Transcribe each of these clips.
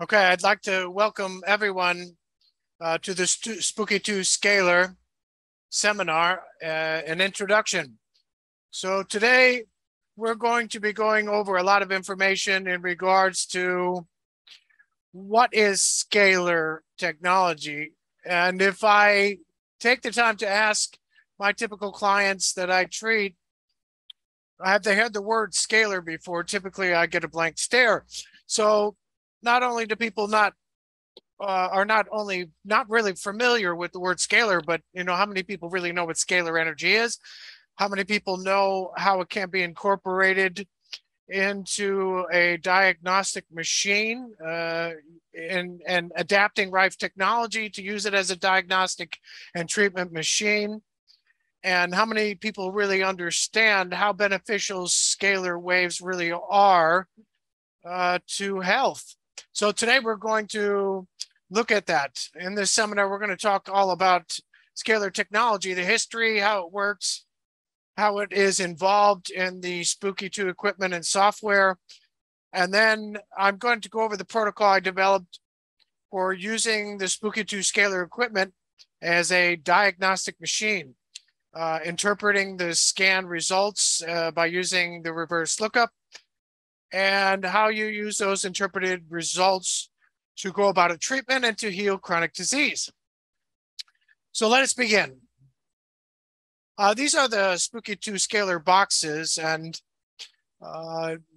Okay, I'd like to welcome everyone to the Spooky2 Scalar seminar, an introduction. So today we're going to be going over a lot of information in regards to what is scalar technology. And if I take the time to ask my typical clients that I treat, have they heard the word scalar before? Typically I get a blank stare. So not only do people are not really familiar with the word scalar, but how many people really know what scalar energy is? How many people know how it can be incorporated into a diagnostic machine and adapting reef technology to use it as a diagnostic and treatment machine? And how many people really understand how beneficial scalar waves really are to health? So today we're going to look at that. In this seminar, we're going to talk all about scalar technology, the history, how it works, how it is involved in the Spooky2 equipment and software. And then I'm going to go over the protocol I developed for using the Spooky2 Scalar equipment as a diagnostic machine, interpreting the scan results by using the reverse lookup, and how you use those interpreted results to go about a treatment and to heal chronic disease. So let us begin. These are the Spooky2 Scalar boxes, and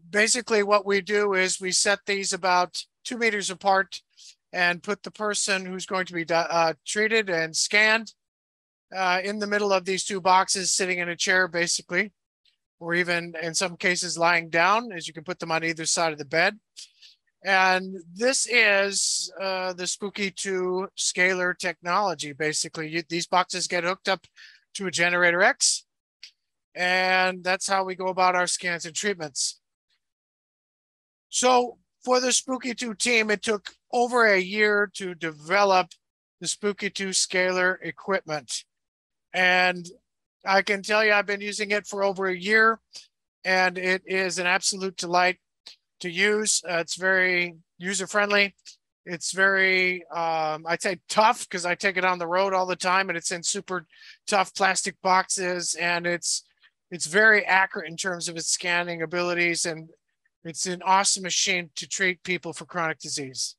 basically what we do is we set these about 2 meters apart and put the person who's going to be treated and scanned in the middle of these two boxes, sitting in a chair basically, or even in some cases lying down, as you can put them on either side of the bed. And this is the Spooky2 Scalar technology. Basically, these boxes get hooked up to a generator X, and that's how we go about our scans and treatments. So for the Spooky2 team, it took over a year to develop the Spooky2 Scalar equipment. And I can tell you I've been using it for over a year, and it is an absolute delight to use. It's very user-friendly. It's very, I'd say tough, because I take it on the road all the time, and it's in super tough plastic boxes, and it's very accurate in terms of its scanning abilities, and it's an awesome machine to treat people for chronic disease.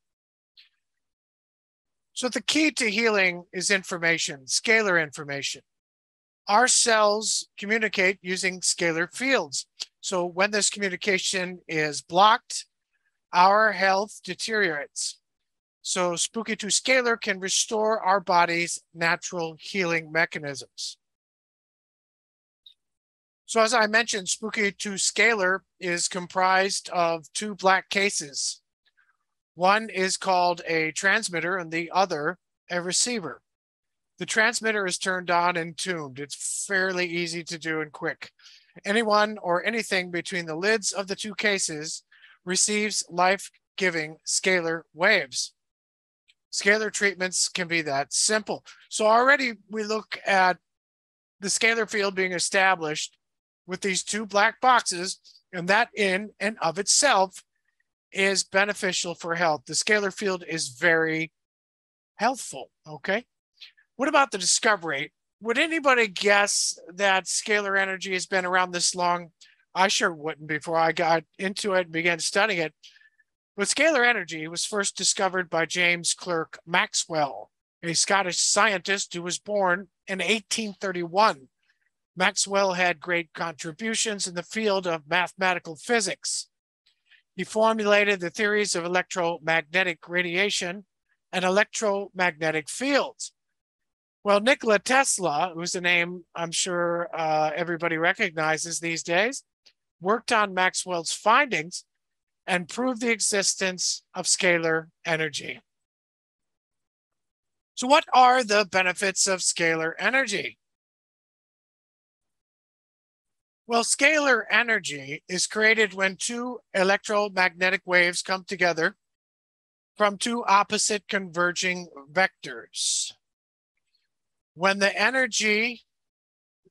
So the key to healing is information, scalar information. Our cells communicate using scalar fields. So when this communication is blocked, our health deteriorates. So Spooky2 Scalar can restore our body's natural healing mechanisms. So as I mentioned, Spooky2 Scalar is comprised of two black cases. One is called a transmitter and the other a receiver. The transmitter is turned on and tuned. It's fairly easy to do and quick. Anyone or anything between the lids of the two cases receives life-giving scalar waves. Scalar treatments can be that simple. So already we look at the scalar field being established with these two black boxes, and that in and of itself is beneficial for health. The scalar field is very healthful, okay? What about the discovery? Would anybody guess that scalar energy has been around this long? I sure wouldn't before I got into it and began studying it. But scalar energy was first discovered by James Clerk Maxwell, a Scottish scientist who was born in 1831. Maxwell had great contributions in the field of mathematical physics. He formulated the theories of electromagnetic radiation and electromagnetic fields. Well, Nikola Tesla, who's a name I'm sure everybody recognizes these days, worked on Maxwell's findings and proved the existence of scalar energy. So what are the benefits of scalar energy? Well, scalar energy is created when two electromagnetic waves come together from two opposite converging vectors. When the energy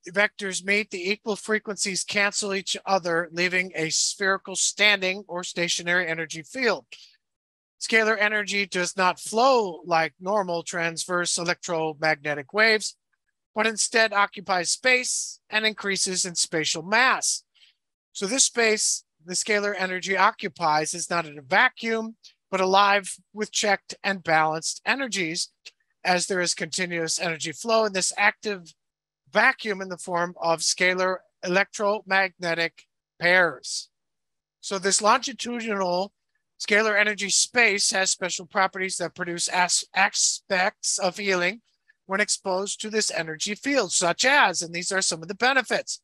vectors meet, the equal frequencies cancel each other, leaving a spherical standing or stationary energy field. Scalar energy does not flow like normal transverse electromagnetic waves, but instead occupies space and increases in spatial mass. So this space the scalar energy occupies is not in a vacuum, but alive with checked and balanced energies, as there is continuous energy flow in this active vacuum in the form of scalar electromagnetic pairs. So this longitudinal scalar energy space has special properties that produce aspects of healing when exposed to this energy field, such as, and these are some of the benefits.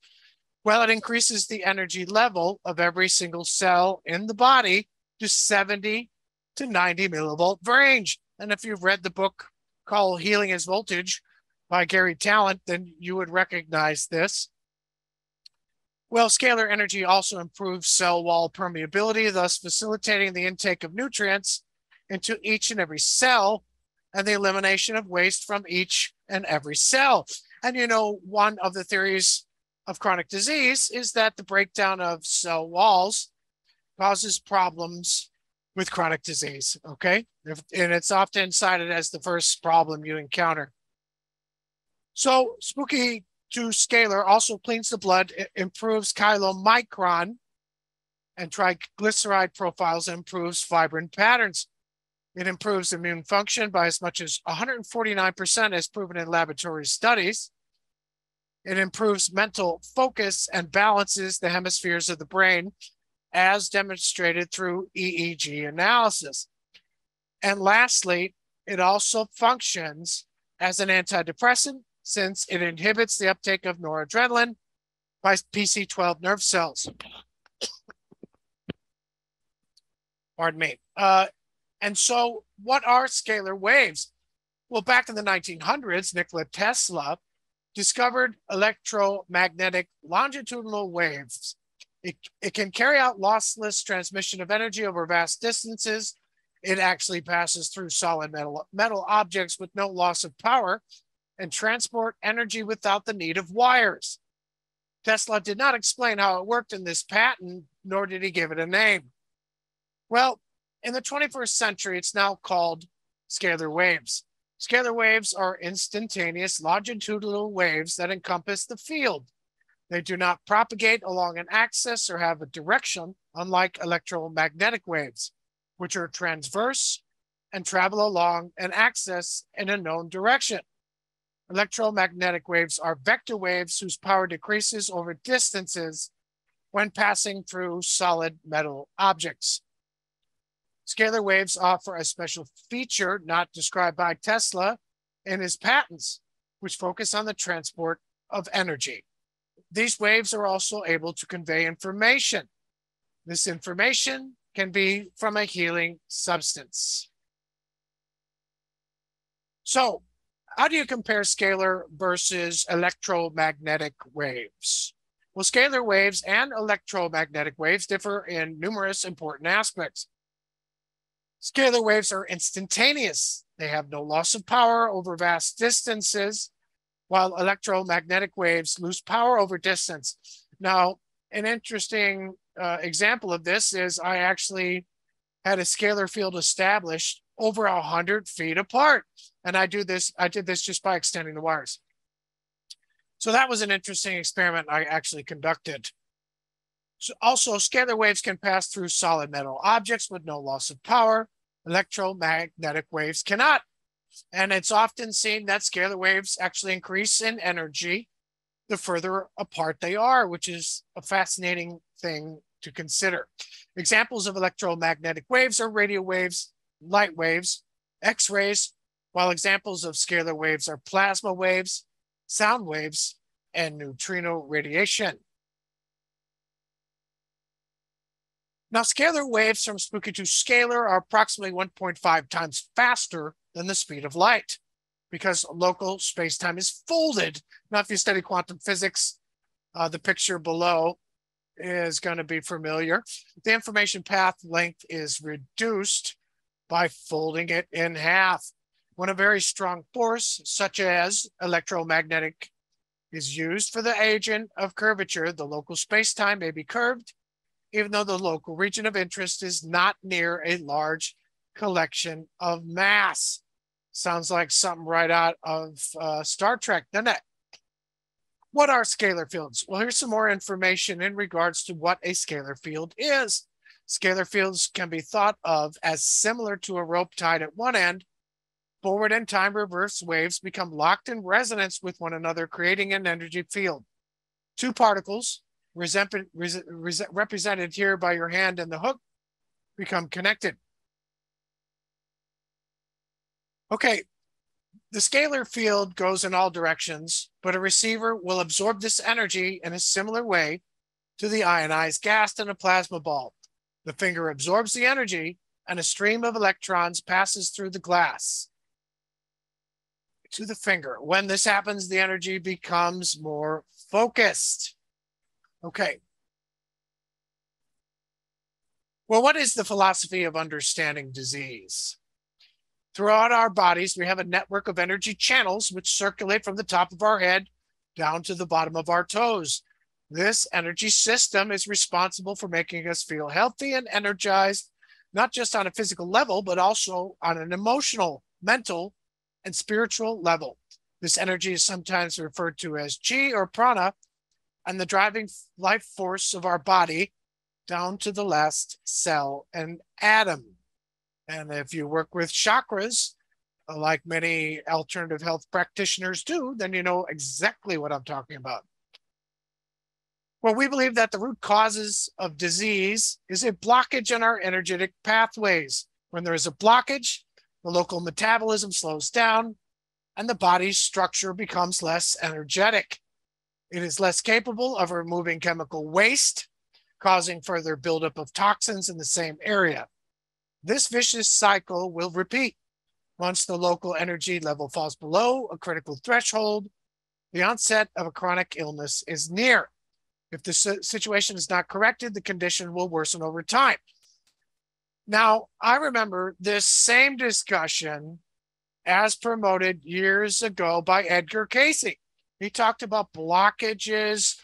Well, it increases the energy level of every single cell in the body to 70 to 90 millivolt range. And if you've read the book called Healing is Voltage by Gary Talent, then you would recognize this. Well, scalar energy also improves cell wall permeability, thus facilitating the intake of nutrients into each and every cell and the elimination of waste from each and every cell. And you know, one of the theories of chronic disease is that the breakdown of cell walls causes problems with chronic disease, okay? And it's often cited as the first problem you encounter. So Spooky2 Scalar also cleans the blood, it improves chylomicron and triglyceride profiles, and improves fibrin patterns. It improves immune function by as much as 149% as proven in laboratory studies. It improves mental focus and balances the hemispheres of the brain as demonstrated through EEG analysis. And lastly, it also functions as an antidepressant since it inhibits the uptake of noradrenaline by PC12 nerve cells. Pardon me. And so what are scalar waves? Well, back in the 1900s, Nikola Tesla discovered electromagnetic longitudinal waves. It can carry out lossless transmission of energy over vast distances. It actually passes through solid metal objects with no loss of power and transport energy without the need of wires. Tesla did not explain how it worked in this patent, nor did he give it a name. Well, in the 21st century, it's now called scalar waves. Scalar waves are instantaneous longitudinal waves that encompass the field. They do not propagate along an axis or have a direction, unlike electromagnetic waves, which are transverse and travel along an axis in a known direction. Electromagnetic waves are vector waves whose power decreases over distances when passing through solid metal objects. Scalar waves offer a special feature not described by Tesla in his patents, which focus on the transport of energy. These waves are also able to convey information. This information can be from a healing substance. So, how do you compare scalar versus electromagnetic waves? Well, scalar waves and electromagnetic waves differ in numerous important aspects. Scalar waves are instantaneous. They have no loss of power over vast distances, while electromagnetic waves lose power over distance. Now, an interesting example of this is I actually had a scalar field established over 100 feet apart. And I did this just by extending the wires. So that was an interesting experiment I actually conducted. So also, scalar waves can pass through solid metal objects with no loss of power. Electromagnetic waves cannot. And it's often seen that scalar waves actually increase in energy the further apart they are, which is a fascinating thing to consider. Examples of electromagnetic waves are radio waves, light waves, X-rays, while examples of scalar waves are plasma waves, sound waves, and neutrino radiation. Now, scalar waves from Spooky2 Scalar are approximately 1.5 times faster than the speed of light because local space-time is folded. Now, if you study quantum physics, the picture below is going to be familiar. The information path length is reduced by folding it in half. When a very strong force, such as electromagnetic, is used for the agent of curvature, the local space-time may be curved, even though the local region of interest is not near a large collection of mass. Sounds like something right out of Star Trek, doesn't it? What are scalar fields? Well, here's some more information in regards to what a scalar field is. Scalar fields can be thought of as similar to a rope tied at one end. Forward in time, reverse waves become locked in resonance with one another, creating an energy field. Two particles, represented here by your hand and the hook, become connected. Okay, the scalar field goes in all directions, but a receiver will absorb this energy in a similar way to the ionized gas in a plasma ball. The finger absorbs the energy, and a stream of electrons passes through the glass to the finger. When this happens, the energy becomes more focused. Okay. Well, what is the philosophy of understanding disease? Throughout our bodies, we have a network of energy channels which circulate from the top of our head down to the bottom of our toes. This energy system is responsible for making us feel healthy and energized, not just on a physical level, but also on an emotional, mental, and spiritual level. This energy is sometimes referred to as chi or prana, and the driving life force of our body down to the last cell and atom. And if you work with chakras, like many alternative health practitioners do, then you know exactly what I'm talking about. Well, we believe that the root causes of disease is a blockage in our energetic pathways. When there is a blockage, the local metabolism slows down and the body's structure becomes less energetic. It is less capable of removing chemical waste, causing further buildup of toxins in the same area. This vicious cycle will repeat. Once the local energy level falls below a critical threshold, the onset of a chronic illness is near. If the situation is not corrected, the condition will worsen over time. Now, I remember this same discussion as promoted years ago by Edgar Cayce. He talked about blockages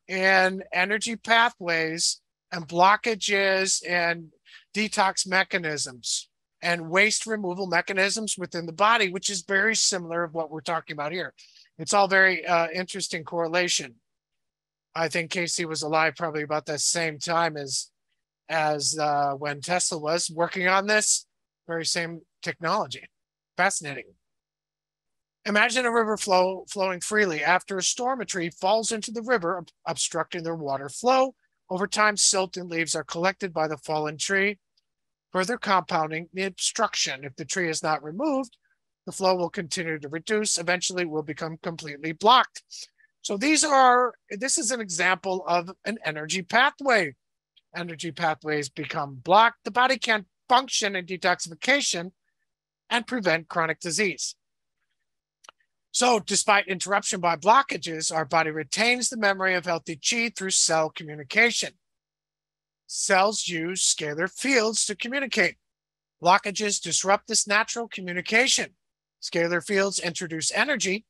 in energy pathways and blockages in detox mechanisms and waste removal mechanisms within the body, which is very similar of what we're talking about here. It's all very interesting correlation. I think Cayce was alive probably about the same time as when Tesla was working on this very same technology. Fascinating. Imagine a river flowing freely. After a storm, a tree falls into the river, obstructing their water flow. Over time, silt and leaves are collected by the fallen tree, further compounding the obstruction. If the tree is not removed, the flow will continue to reduce. Eventually, will become completely blocked. So this is an example of an energy pathway. Energy pathways become blocked. The body can't function in detoxification and prevent chronic disease. So despite interruption by blockages, our body retains the memory of healthy chi through cell communication. Cells use scalar fields to communicate. Blockages disrupt this natural communication. Scalar fields introduce energy,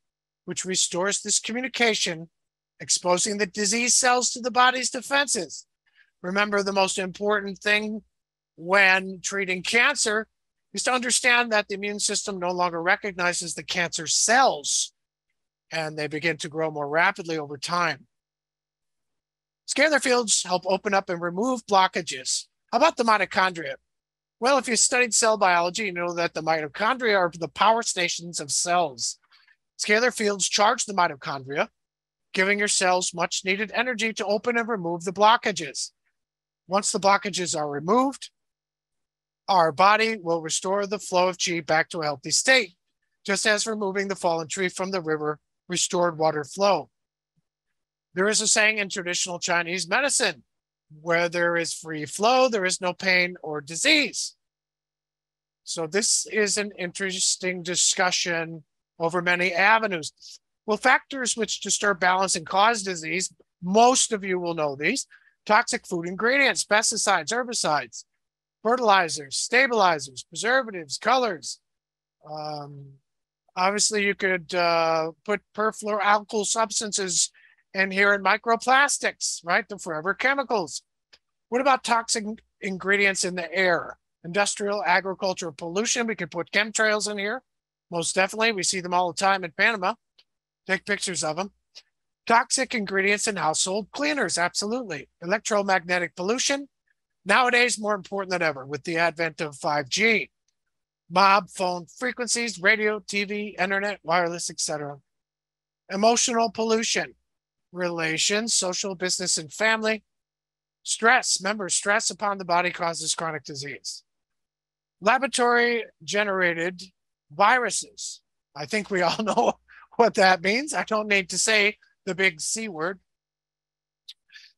which restores this communication, exposing the disease cells to the body's defenses. Remember, the most important thing when treating cancer is to understand that the immune system no longer recognizes the cancer cells, and they begin to grow more rapidly over time. Scalar fields help open up and remove blockages. How about the mitochondria? Well, if you studied cell biology, you know that the mitochondria are the power stations of cells. Scalar fields charge the mitochondria, giving your cells much needed energy to open and remove the blockages. Once the blockages are removed, our body will restore the flow of chi back to a healthy state, just as removing the fallen tree from the river restored water flow. There is a saying in traditional Chinese medicine, where there is free flow, there is no pain or disease. So this is an interesting discussion over many avenues. Well, factors which disturb balance and cause disease, most of you will know these: toxic food ingredients, pesticides, herbicides, fertilizers, stabilizers, preservatives, colors. Obviously, you could put perfluoroalkyl substances in here and microplastics, right? The forever chemicals. What about toxic ingredients in the air? Industrial, agricultural pollution. We could put chemtrails in here. Most definitely. We see them all the time in Panama. Take pictures of them. Toxic ingredients in household cleaners. Absolutely. Electromagnetic pollution. Nowadays, more important than ever with the advent of 5G. Mob phone frequencies, radio, TV, internet, wireless, etc. Emotional pollution. Relations, social, business, and family. Stress. Remember, stress upon the body causes chronic disease. Laboratory generated viruses. I think we all know what that means. I don't need to say the big C word.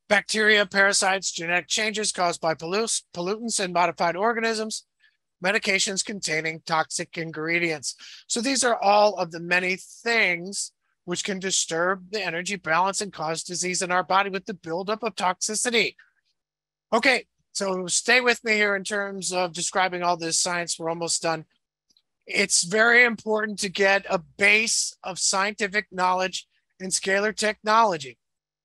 Bacteria, parasites, genetic changes caused by pollutants and modified organisms, medications containing toxic ingredients. So these are all of the many things which can disturb the energy balance and cause disease in our body with the buildup of toxicity. Okay, so stay with me here in terms of describing all this science. We're almost done. It's very important to get a base of scientific knowledge in scalar technology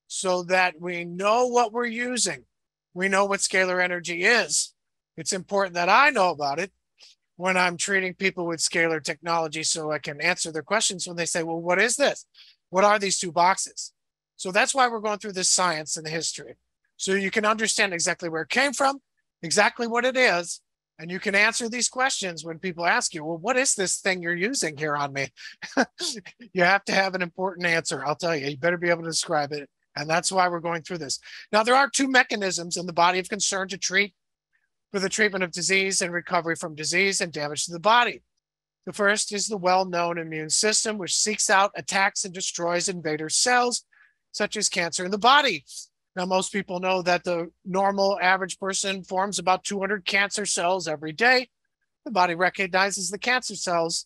so that we know what we're using. We know what scalar energy is. It's important that I know about it when I'm treating people with scalar technology so I can answer their questions when they say, well, what is this? What are these two boxes? So that's why we're going through this science and the history. So you can understand exactly where it came from, exactly what it is, and you can answer these questions when people ask you, well, what is this thing you're using here on me? You have to have an important answer. I'll tell you, you better be able to describe it. And that's why we're going through this. Now, there are two mechanisms in the body of concern to treat for the treatment of disease and recovery from disease and damage to the body. The first is the well-known immune system, which seeks out, attacks, and destroys invader cells, such as cancer in the body. Now, most people know that the normal average person forms about 200 cancer cells every day. The body recognizes the cancer cells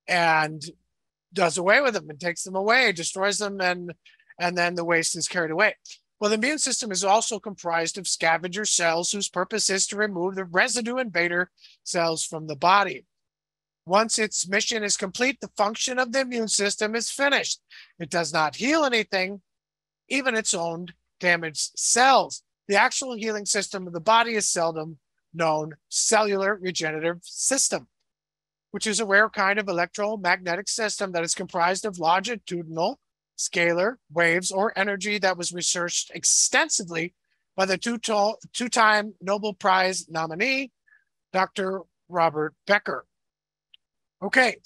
and does away with them and takes them away, destroys them, and then the waste is carried away. Well, the immune system is also comprised of scavenger cells whose purpose is to remove the residue invader cells from the body. Once its mission is complete, the function of the immune system is finished. It does not heal anything, even its own damaged cells. The actual healing system of the body is seldom known cellular regenerative system, which is a rare kind of electromagnetic system that is comprised of longitudinal scalar waves or energy that was researched extensively by the two-time Nobel Prize nominee, Dr. Robert Becker. Okay,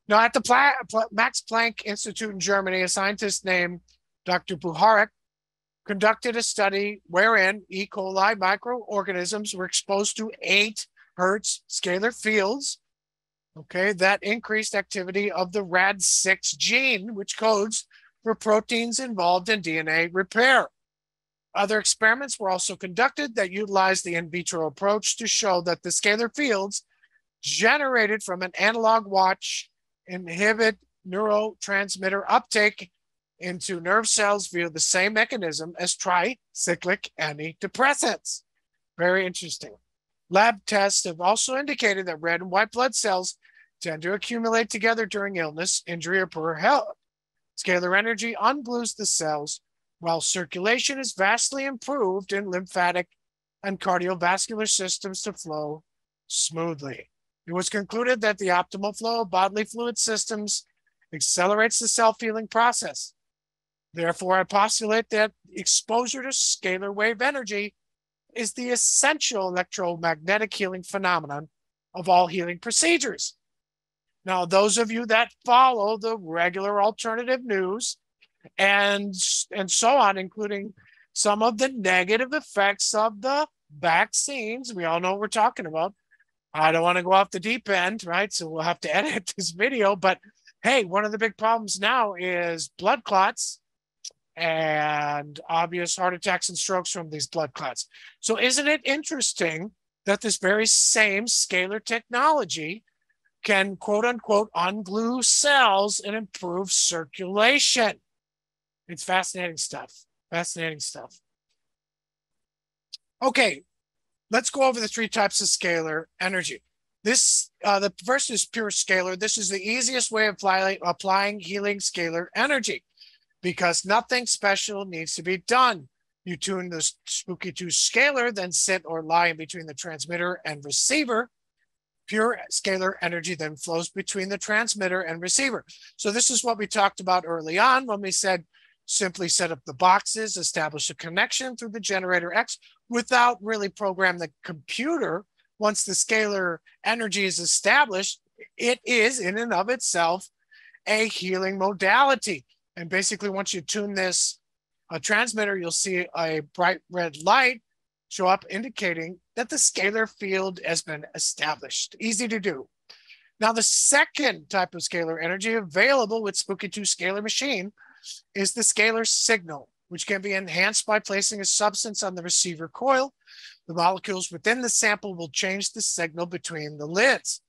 now at the Max Planck Institute in Germany, a scientist named Dr. Buharek conducted a study wherein E. coli microorganisms were exposed to 8 Hertz scalar fields, okay, that increased activity of the RAD6 gene, which codes for proteins involved in DNA repair. Other experiments were also conducted that utilized the in vitro approach to show that the scalar fields generated from an analog watch inhibit neurotransmitter uptake into nerve cells via the same mechanism as tricyclic antidepressants. Very interesting. Lab tests have also indicated that red and white blood cells tend to accumulate together during illness, injury, or poor health. Scalar energy unglues the cells, while circulation is vastly improved in lymphatic and cardiovascular systems to flow smoothly. It was concluded that the optimal flow of bodily fluid systems accelerates the self-healing process. Therefore, I postulate that exposure to scalar wave energy is the essential electromagnetic healing phenomenon of all healing procedures. Now, those of you that follow the regular alternative news and so on, including some of the negative effects of the vaccines, we all know what we're talking about. I don't want to go off the deep end, right? So we'll have to edit this video. But hey, one of the big problems now is blood clots and obvious heart attacks and strokes from these blood clots. So isn't it interesting that this very same scalar technology can, quote unquote, unglue cells and improve circulation? It's fascinating stuff. Fascinating stuff. Okay, let's go over the 3 types of scalar energy. This, the first is pure scalar. This is the easiest way of applying healing scalar energy because nothing special needs to be done. You tune the Spooky2 Scalar, then sit or lie in between the transmitter and receiver. Pure scalar energy then flows between the transmitter and receiver. So this is what we talked about early on when we said simply set up the boxes, establish a connection through the generator X without really program the computer. Once the scalar energy is established, it is in and of itself a healing modality. And basically, once you tune this transmitter, you'll see a bright red light show up indicating that the scalar field has been established. Easy to do. Now, the second type of scalar energy available with Spooky2 Scalar machine is the scalar signal, which can be enhanced by placing a substance on the receiver coil. The molecules within the sample will change the signal between the lids.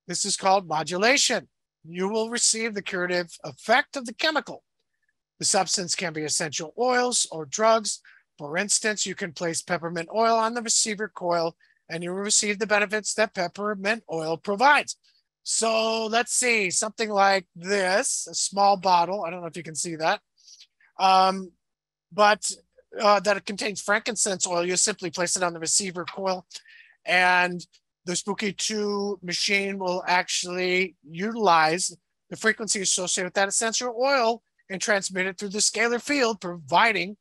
This is called modulation. You will receive the curative effect of the chemical. The substance can be essential oils or drugs. For instance, you can place peppermint oil on the receiver coil and you will receive the benefits that peppermint oil provides. So let's see, something like this, a small bottle. I don't know if you can see that, but that it contains frankincense oil. You simply place it on the receiver coil and the Spooky2 machine will actually utilize the frequency associated with that essential oil and transmit it through the scalar field, providing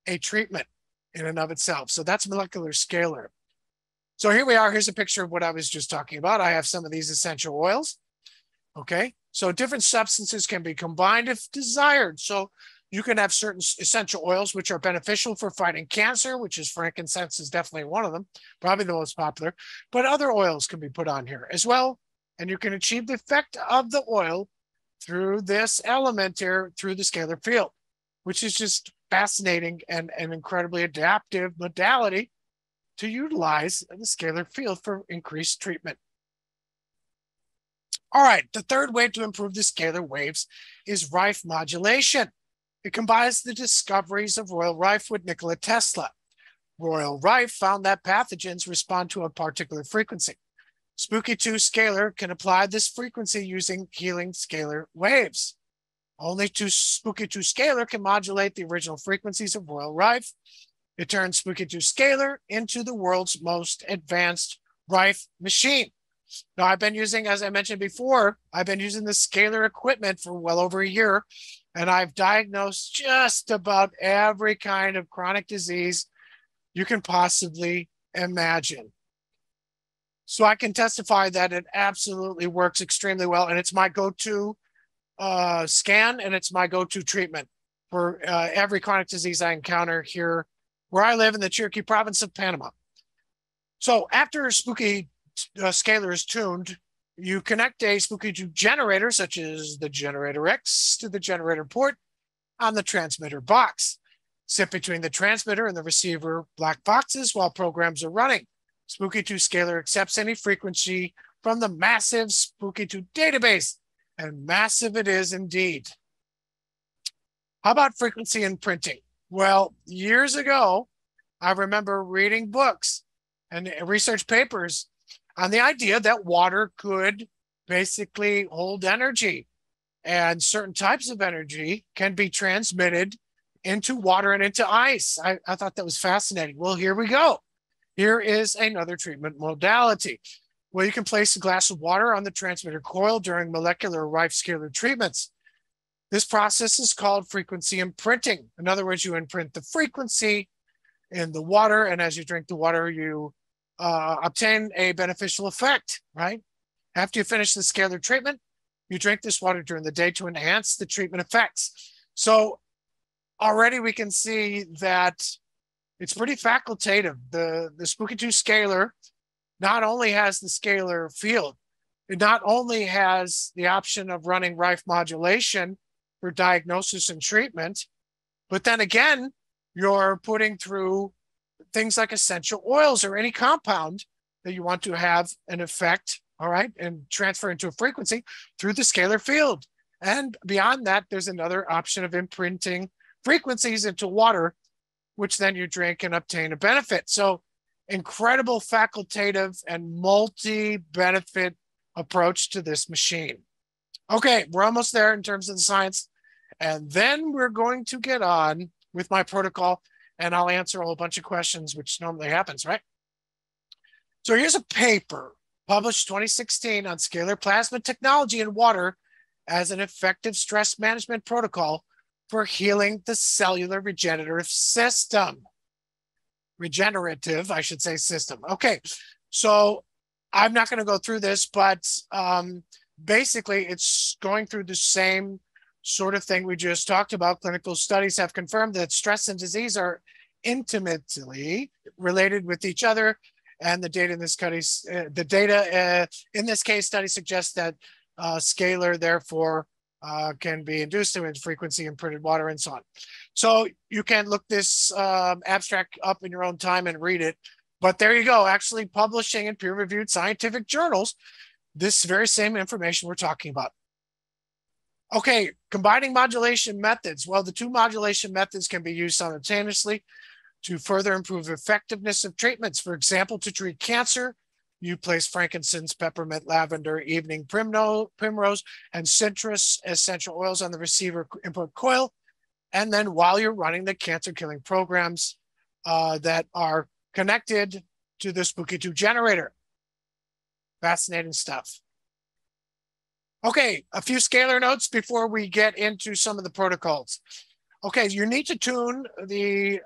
a treatment in and of itself. So that's molecular scalar. So here we are. Here's a picture of what I was just talking about. I have some of these essential oils. Okay. So different substances can be combined if desired. So you can have certain essential oils which are beneficial for fighting cancer, which is frankincense is definitely one of them, probably the most popular, but other oils can be put on here as well. And you can achieve the effect of the oil through this element here, through the scalar field, which is just fascinating and an incredibly adaptive modality to utilize the scalar field for increased treatment. All right, the third way to improve the scalar waves is Rife modulation. It combines the discoveries of Royal Rife with Nikola Tesla. Royal Rife found that pathogens respond to a particular frequency. Spooky2 Scalar can apply this frequency using healing scalar waves. Only Spooky2 Scalar can modulate the original frequencies of Royal Rife. It turns Spooky2 Scalar into the world's most advanced Rife machine. Now, I've been using, as I mentioned before, I've been using the scalar equipment for well over a year, and I've diagnosed just about every kind of chronic disease you can possibly imagine. So I can testify that it absolutely works extremely well, and it's my go-to scan, and it's my go-to treatment for every chronic disease I encounter here where I live in the Chiriquí province of Panama. So after Spooky Scalar is tuned, you connect a Spooky2 generator, such as the generator X, to the generator port on the transmitter box. Sit between the transmitter and the receiver black boxes while programs are running. Spooky2 Scalar accepts any frequency from the massive Spooky2 database, and massive it is indeed. How about frequency imprinting? Well, years ago, I remember reading books and research papers on the idea that water could basically hold energy, and certain types of energy can be transmitted into water and into ice. I thought that was fascinating. Well, here we go. Here is another treatment modality. Well, you can place a glass of water on the transmitter coil during molecular Rife scalar treatments. This process is called frequency imprinting. In other words, you imprint the frequency in the water, and as you drink the water, you obtain a beneficial effect, right? After you finish the scalar treatment, you drink this water during the day to enhance the treatment effects. So already we can see that it's pretty facultative. The Spooky2 Scalar not only has the scalar field, it not only has the option of running Rife modulation for diagnosis and treatment, but then again, you're putting through things like essential oils or any compound that you want to have an effect, all right, and transfer into a frequency through the scalar field. And beyond that, there's another option of imprinting frequencies into water, which then you drink and obtain a benefit. So incredible facultative and multi-benefit approach to this machine. Okay, we're almost there in terms of the science. And then we're going to get on with my protocol and I'll answer a whole bunch of questions, which normally happens, right? So here's a paper published 2016 on scalar plasma technology in water as an effective stress management protocol for healing the cellular regenerative system. Regenerative, I should say, system. Okay, so I'm not going to go through this, but basically it's going through the same sort of thing we just talked about. Clinical studies have confirmed that stress and disease are intimately related with each other, and the data in this case, study suggests that scalar, therefore, can be induced with frequency in printed water and so on. So you can look this abstract up in your own time and read it. But there you go, actually publishing in peer-reviewed scientific journals this very same information we're talking about. Okay, combining modulation methods. Well, the two modulation methods can be used simultaneously to further improve effectiveness of treatments. For example, to treat cancer, you place frankincense, peppermint, lavender, evening primrose, and citrus essential oils on the receiver input coil. And then while you're running the cancer killing programs that are connected to the Spooky2 generator. Fascinating stuff. Okay, a few scalar notes before we get into some of the protocols. Okay, you need to tune the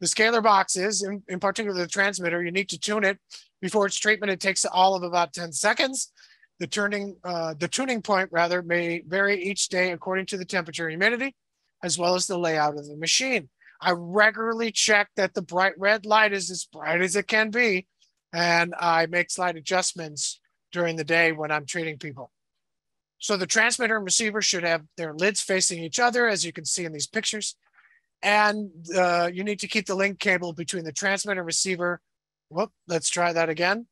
scalar boxes, in particular the transmitter. You need to tune it before its treatment. It takes all of about 10 seconds. The tuning point rather may vary each day according to the temperature and humidity, as well as the layout of the machine. I regularly check that the bright red light is as bright as it can be, and I make slight adjustments during the day when I'm treating people. So the transmitter and receiver should have their lids facing each other, as you can see in these pictures. And you need to keep the link cable between the transmitter and receiver, let's try that again,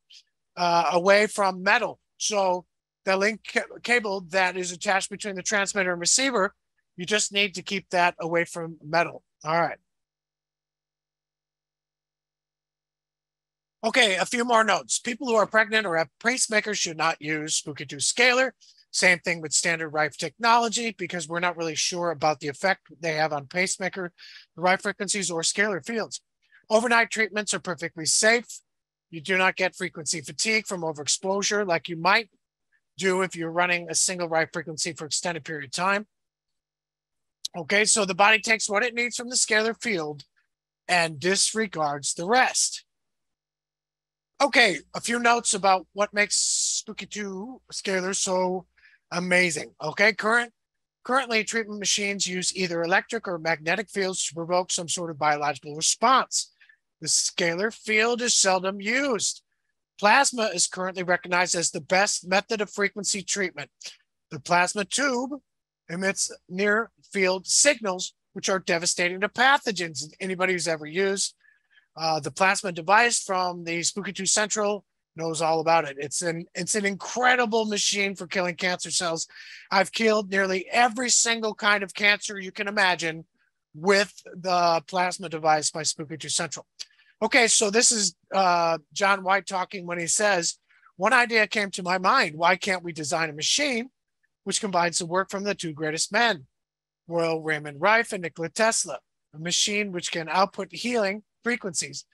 away from metal. So the link cable that is attached between the transmitter and receiver, you just need to keep that away from metal. All right. Okay, a few more notes. People who are pregnant or have pacemakers should not use Spooky2 Scalar. Same thing with standard reef technology, because we're not really sure about the effect they have on pacemaker, the reef frequencies, or scalar fields. Overnight treatments are perfectly safe. You do not get frequency fatigue from overexposure like you might do if you're running a single reef frequency for extended period of time. Okay, so the body takes what it needs from the scalar field and disregards the rest. Okay, a few notes about what makes Spooky2 Scalar so amazing. Okay, currently treatment machines use either electric or magnetic fields to provoke some sort of biological response. The scalar field is seldom used. Plasma is currently recognized as the best method of frequency treatment. The plasma tube emits near field signals, which are devastating to pathogens. Anybody who's ever used the plasma device from the Spooky2 Central knows all about it. It's an incredible machine for killing cancer cells. I've killed nearly every single kind of cancer you can imagine with the plasma device by Spooky2 Central. Okay, so this is John White talking when he says, one idea came to my mind. Why can't we design a machine which combines the work from the two greatest men, Royal Raymond Rife and Nikola Tesla, a machine which can output healing frequencies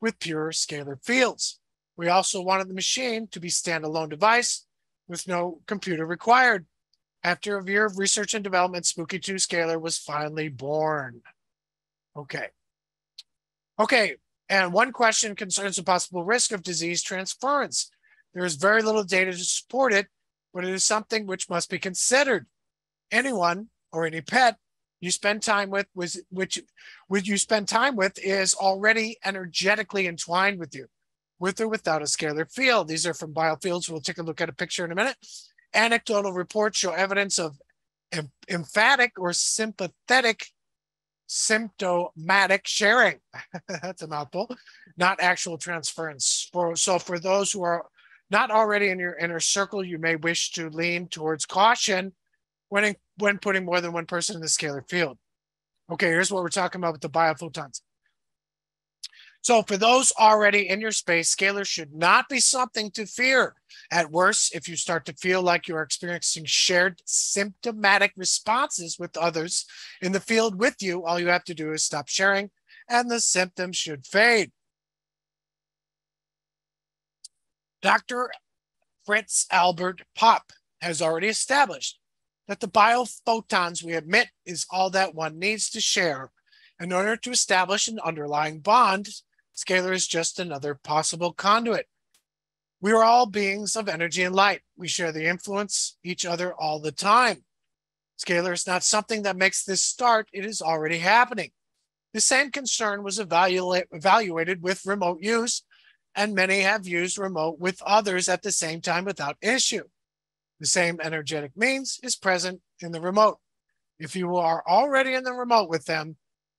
with pure scalar fields. We also wanted the machine to be a standalone device with no computer required. After a year of research and development, Spooky2 Scalar was finally born. Okay, and one question concerns the possible risk of disease transference. There is very little data to support it, but it is something which must be considered. Anyone or any pet you spend time with, which you spend time with, is already energetically entwined with you, with or without a scalar field. These are from biofields. We'll take a look at a picture in a minute. Anecdotal reports show evidence of emphatic or sympathetic symptomatic sharing. That's a mouthful. Not actual transference. So for those who are not already in your inner circle, you may wish to lean towards caution when putting more than one person in the scalar field. Okay, here's what we're talking about with the biophotons. So for those already in your space, scalars should not be something to fear. At worst, if you start to feel like you are experiencing shared symptomatic responses with others in the field with you, all you have to do is stop sharing and the symptoms should fade. Dr. Fritz Albert Popp has already established that the biophotons we emit is all that one needs to share. In order to establish an underlying bond, scalar is just another possible conduit. We are all beings of energy and light. We share the influence each other all the time. Scalar is not something that makes this start. It is already happening. The same concern was evaluated with remote use, and many have used remote with others at the same time without issue. The same energetic means is present in the remote. If you are already in the remote with them,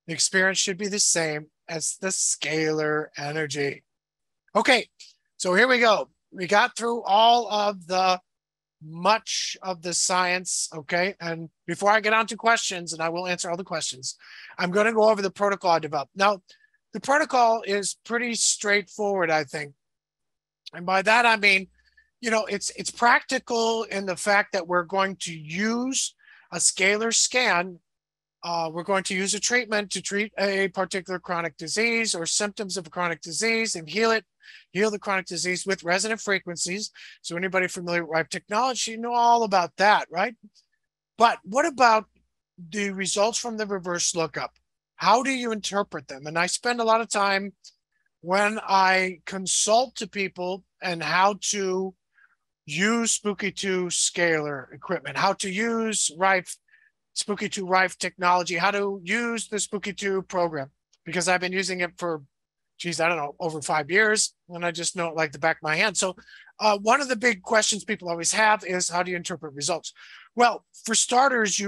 the experience should be the same as the scalar energy. Okay, so here we go. We got through all of the much of the science, okay? And before I get on to questions, and I will answer all the questions, I'm going to go over the protocol I developed. Now, the protocol is pretty straightforward, I think. And by that, I mean, you know, it's practical in the fact that we're going to use a scalar scan. We're going to use a treatment to treat a particular chronic disease or symptoms of a chronic disease and heal the chronic disease with resonant frequencies. So anybody familiar with Rife technology, you know all about that, right? But what about the results from the reverse lookup? How do you interpret them? And I spend a lot of time when I consult to people and how to use Spooky2 Scalar equipment, how to use Rife Spooky2 Rife technology, how to use the Spooky2 program, because I've been using it for, geez, I don't know, over 5 years, and I just know it like the back of my hand. So one of the big questions people always have is, how do you interpret results? Well, for starters,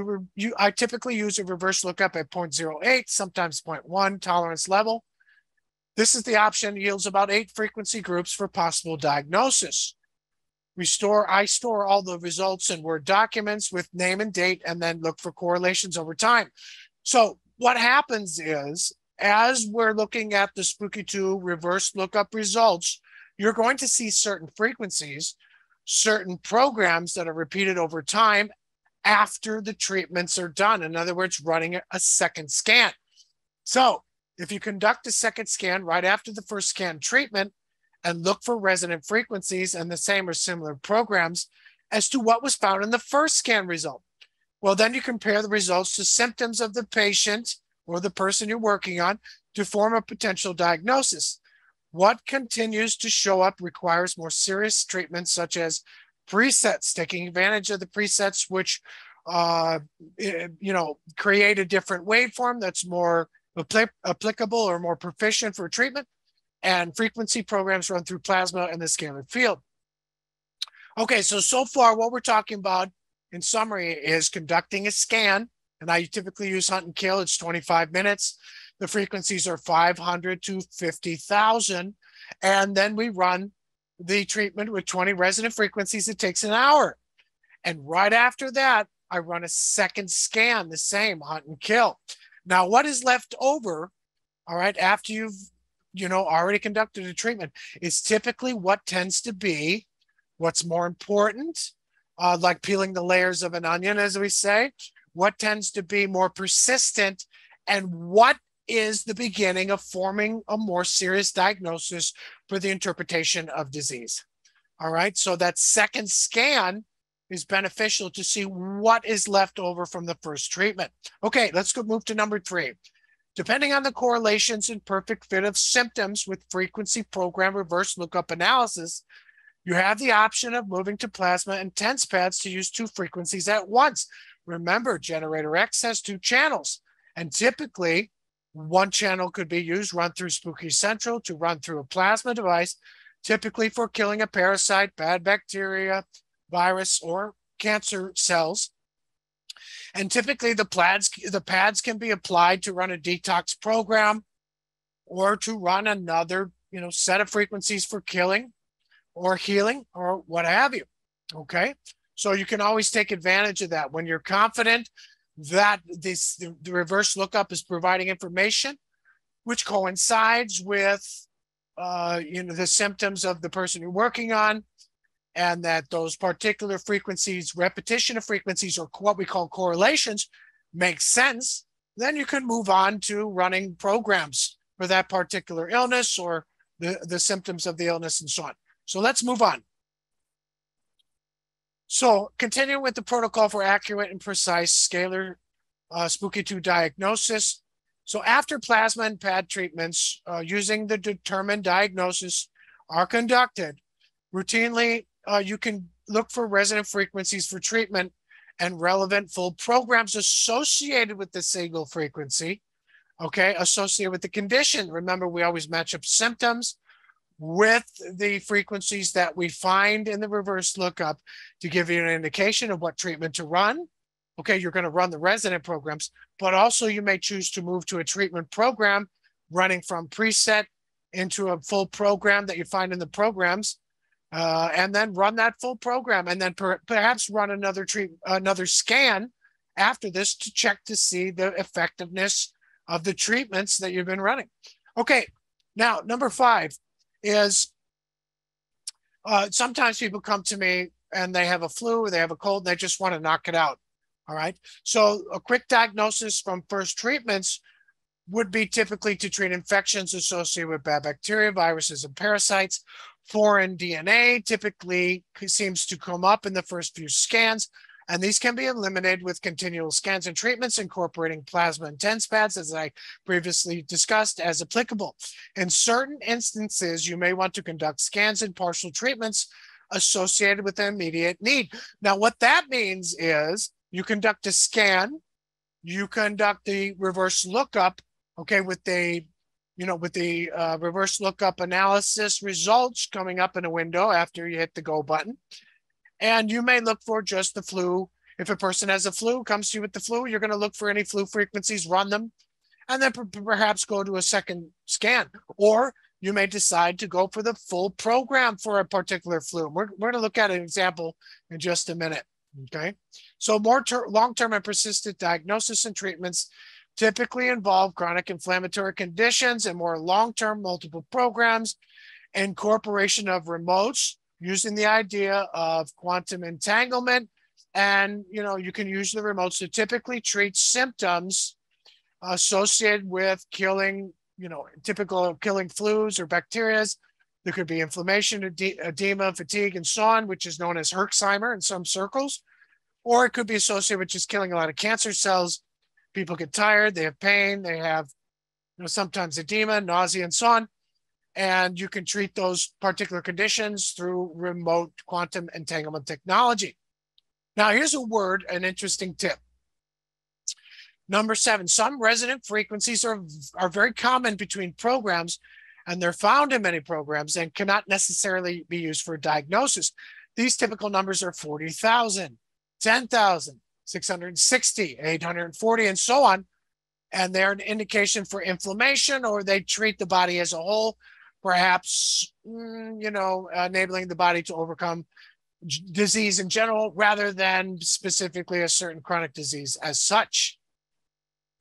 I typically use a reverse lookup at 0.08, sometimes 0.1 tolerance level. This is the option, yields about 8 frequency groups for possible diagnosis. I store all the results in Word documents with name and date, and then look for correlations over time. So what happens is, as we're looking at the Spooky2 reverse lookup results, you're going to see certain frequencies, certain programs that are repeated over time after the treatments are done. In other words, running a second scan. So if you conduct a second scan right after the first scan treatment, and look for resonant frequencies and the same or similar programs as to what was found in the first scan result. Well, then you compare the results to symptoms of the patient or the person you're working on to form a potential diagnosis. What continues to show up requires more serious treatments, such as presets, taking advantage of the presets, which create a different waveform that's more applicable or more proficient for treatment, and frequency programs run through plasma and the scalar field. Okay, so far what we're talking about in summary is conducting a scan, and I typically use hunt and kill. It's 25 minutes. The frequencies are 500 to 50,000, and then we run the treatment with 20 resonant frequencies. It takes an hour, and right after that, I run a second scan, the same hunt and kill. Now, what is left over, all right, after you've already conducted a treatment, is typically what tends to be what's more important, like peeling the layers of an onion, as we say, what tends to be more persistent, and what is the beginning of forming a more serious diagnosis for the interpretation of disease. All right, so that second scan is beneficial to see what is left over from the first treatment. Okay, let's go move to number 3. Depending on the correlations and perfect fit of symptoms with frequency program reverse lookup analysis, you have the option of moving to plasma and TENS pads to use 2 frequencies at once. Remember, Generator X has 2 channels, and typically one channel could be used, run through Spooky Central to run through a plasma device, typically for killing a parasite, bad bacteria, virus, or cancer cells. And typically the pads can be applied to run a detox program or to run another, set of frequencies for killing or healing or what have you. Okay. So you can always take advantage of that. When you're confident that the reverse lookup is providing information, which coincides with the symptoms of the person you're working on, and that those particular frequencies, repetition of frequencies, or what we call correlations, make sense, then you can move on to running programs for that particular illness or the symptoms of the illness and so on. So let's move on. So continuing with the protocol for accurate and precise scalar Spooky2 diagnosis. So after plasma and pad treatments using the determined diagnosis are conducted, routinely you can look for resonant frequencies for treatment and relevant full programs associated with the single frequency, okay, associated with the condition. Remember, we always match up symptoms with the frequencies that we find in the reverse lookup to give you an indication of what treatment to run. Okay, you're going to run the resonant programs, but also you may choose to move to a treatment program running from preset into a full program that you find in the programs, and then run that full program, and then perhaps run another scan after this to check to see the effectiveness of the treatments that you've been running. Okay, now number 5 is sometimes people come to me and they have a flu or they have a cold and they just want to knock it out. All right. So a quick diagnosis from first treatments would be typically to treat infections associated with bad bacteria, viruses, and parasites. Foreign DNA typically seems to come up in the first few scans, and these can be eliminated with continual scans and treatments incorporating plasma and TENS pads, as I previously discussed, as applicable. In certain instances, you may want to conduct scans and partial treatments associated with the immediate need. Now, what that means is you conduct a scan, you conduct the reverse lookup, okay, with the reverse lookup analysis results coming up in a window after you hit the go button. And you may look for just the flu. If a person has a flu, comes to you with the flu, you're going to look for any flu frequencies, run them, and then perhaps go to a second scan. Or you may decide to go for the full program for a particular flu. We're going to look at an example in just a minute. Okay. So more long-term and persistent diagnosis and treatments typically involve chronic inflammatory conditions and more long-term multiple programs, incorporation of remotes using the idea of quantum entanglement. And, you can use the remotes to typically treat symptoms associated with killing, typical of killing flus or bacteria. There could be inflammation, edema, fatigue, and so on, which is known as Herxheimer in some circles. Or it could be associated with just killing a lot of cancer cells. People get tired, they have pain, they have sometimes edema, nausea, and so on. And you can treat those particular conditions through remote quantum entanglement technology. Now, here's a word, an interesting tip. Number 7, some resonant frequencies are very common between programs, and they're found in many programs and cannot necessarily be used for diagnosis. These typical numbers are 40,000, 10,000, 660, 840, and so on. And they're an indication for inflammation, or they treat the body as a whole, perhaps, enabling the body to overcome disease in general rather than specifically a certain chronic disease as such.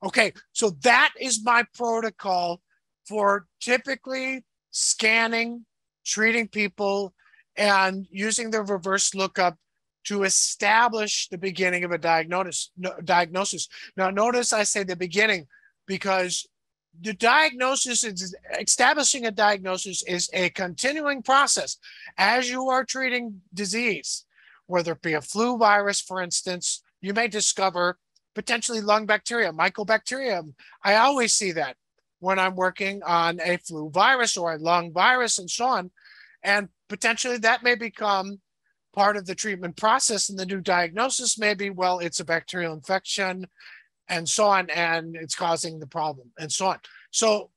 Okay, so that is my protocol for typically scanning, treating people, and using the reverse lookup to establish the beginning of a diagnosis. Now, notice I say the beginning because the diagnosis is establishing a diagnosis is a continuing process. As you are treating disease, whether it be a flu virus, for instance, you may discover potentially lung bacteria, mycobacterium. I always see that when I'm working on a flu virus or a lung virus and so on. And potentially that may become part of the treatment process, and the new diagnosis may be, well, it's a bacterial infection and so on, and it's causing the problem and so on. So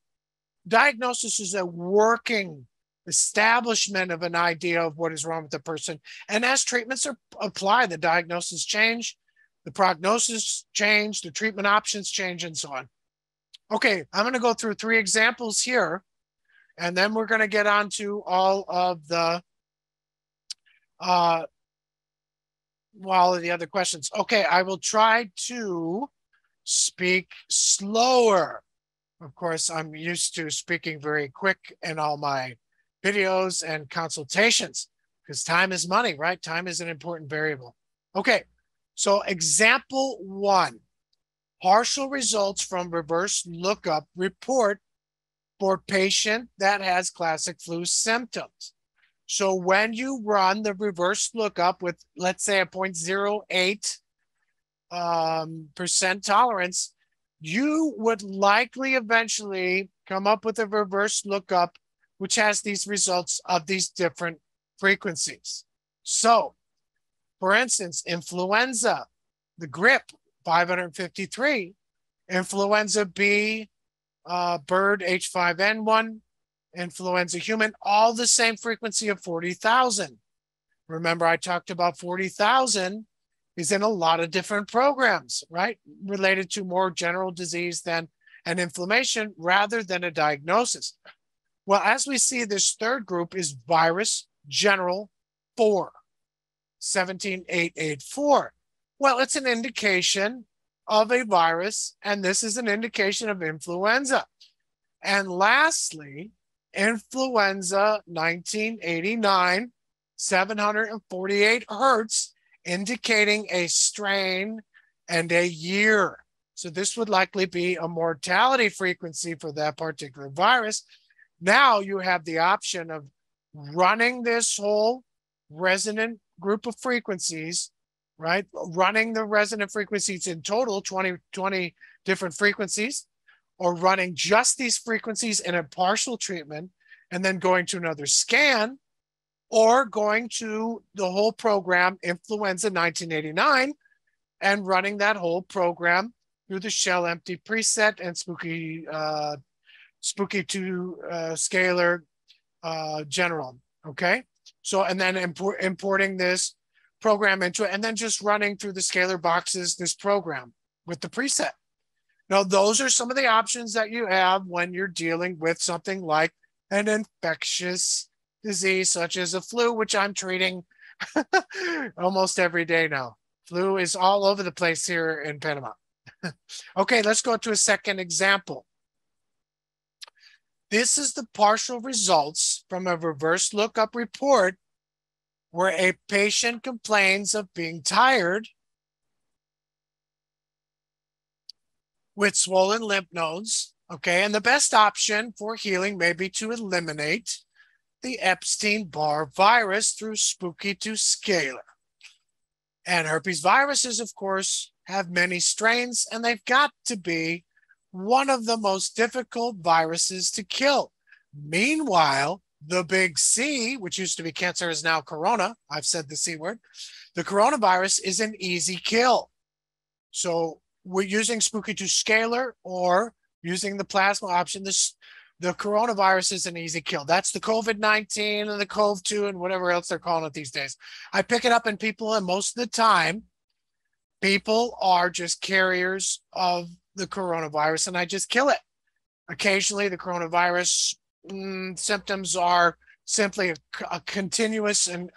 diagnosis is a working establishment of an idea of what is wrong with the person. And as treatments are applied, the diagnosis change, the prognosis change, the treatment options change, and so on. Okay, I'm going to go through 3 examples here, and then we're going to get on to all of the all of the other questions. Okay, I will try to speak slower. Of course, I'm used to speaking very quick in all my videos and consultations because time is money, right? Time is an important variable. Okay, so example 1, partial results from reverse lookup report for patient that has classic flu symptoms. So when you run the reverse lookup with, let's say, a 0.08 percent tolerance, you would likely eventually come up with a reverse lookup which has these results of these different frequencies. So, for instance, influenza, the grip, 553, influenza B, bird H5N1, influenza human, all the same frequency of 40,000. Remember, I talked about 40,000 is in a lot of different programs, right? Related to more general disease than an inflammation rather than a diagnosis. Well, as we see, this third group is virus general 4, 17884. Well, it's an indication of a virus, and this is an indication of influenza. And lastly, influenza 1989, 748 hertz, indicating a strain and a year. So this would likely be a mortality frequency for that particular virus. Now you have the option of running this whole resonant group of frequencies, right? Running the resonant frequencies in total, 20 different frequencies, or running just these frequencies in a partial treatment and then going to another scan, or going to the whole program, Influenza 1989, and running that whole program through the shell empty preset and Spooky2 Scalar general, okay? So, and then importing this program into it, and then just running through the scalar boxes, this program with the preset. Now, those are some of the options that you have when you're dealing with something like an infectious disease, such as a flu, which I'm treating almost every day now. Flu is all over the place here in Panama. Okay, let's go to a second example. This is the partial results from a reverse lookup report where a patient complains of being tired with swollen lymph nodes, okay? And the best option for healing may be to eliminate the Epstein-Barr virus through Spooky2 Scalar. And herpes viruses, of course, have many strains, and they've got to be one of the most difficult viruses to kill. Meanwhile, the big C, which used to be cancer, is now corona. I've said the C word. The coronavirus is an easy kill. So we're using Spooky2 Scalar or using the plasma option. The coronavirus is an easy kill. That's the COVID-19 and the COV-2 and whatever else they're calling it these days. I pick it up in people, and most of the time, people are just carriers of the coronavirus, and I just kill it. Occasionally, the coronavirus symptoms are simply a continuous and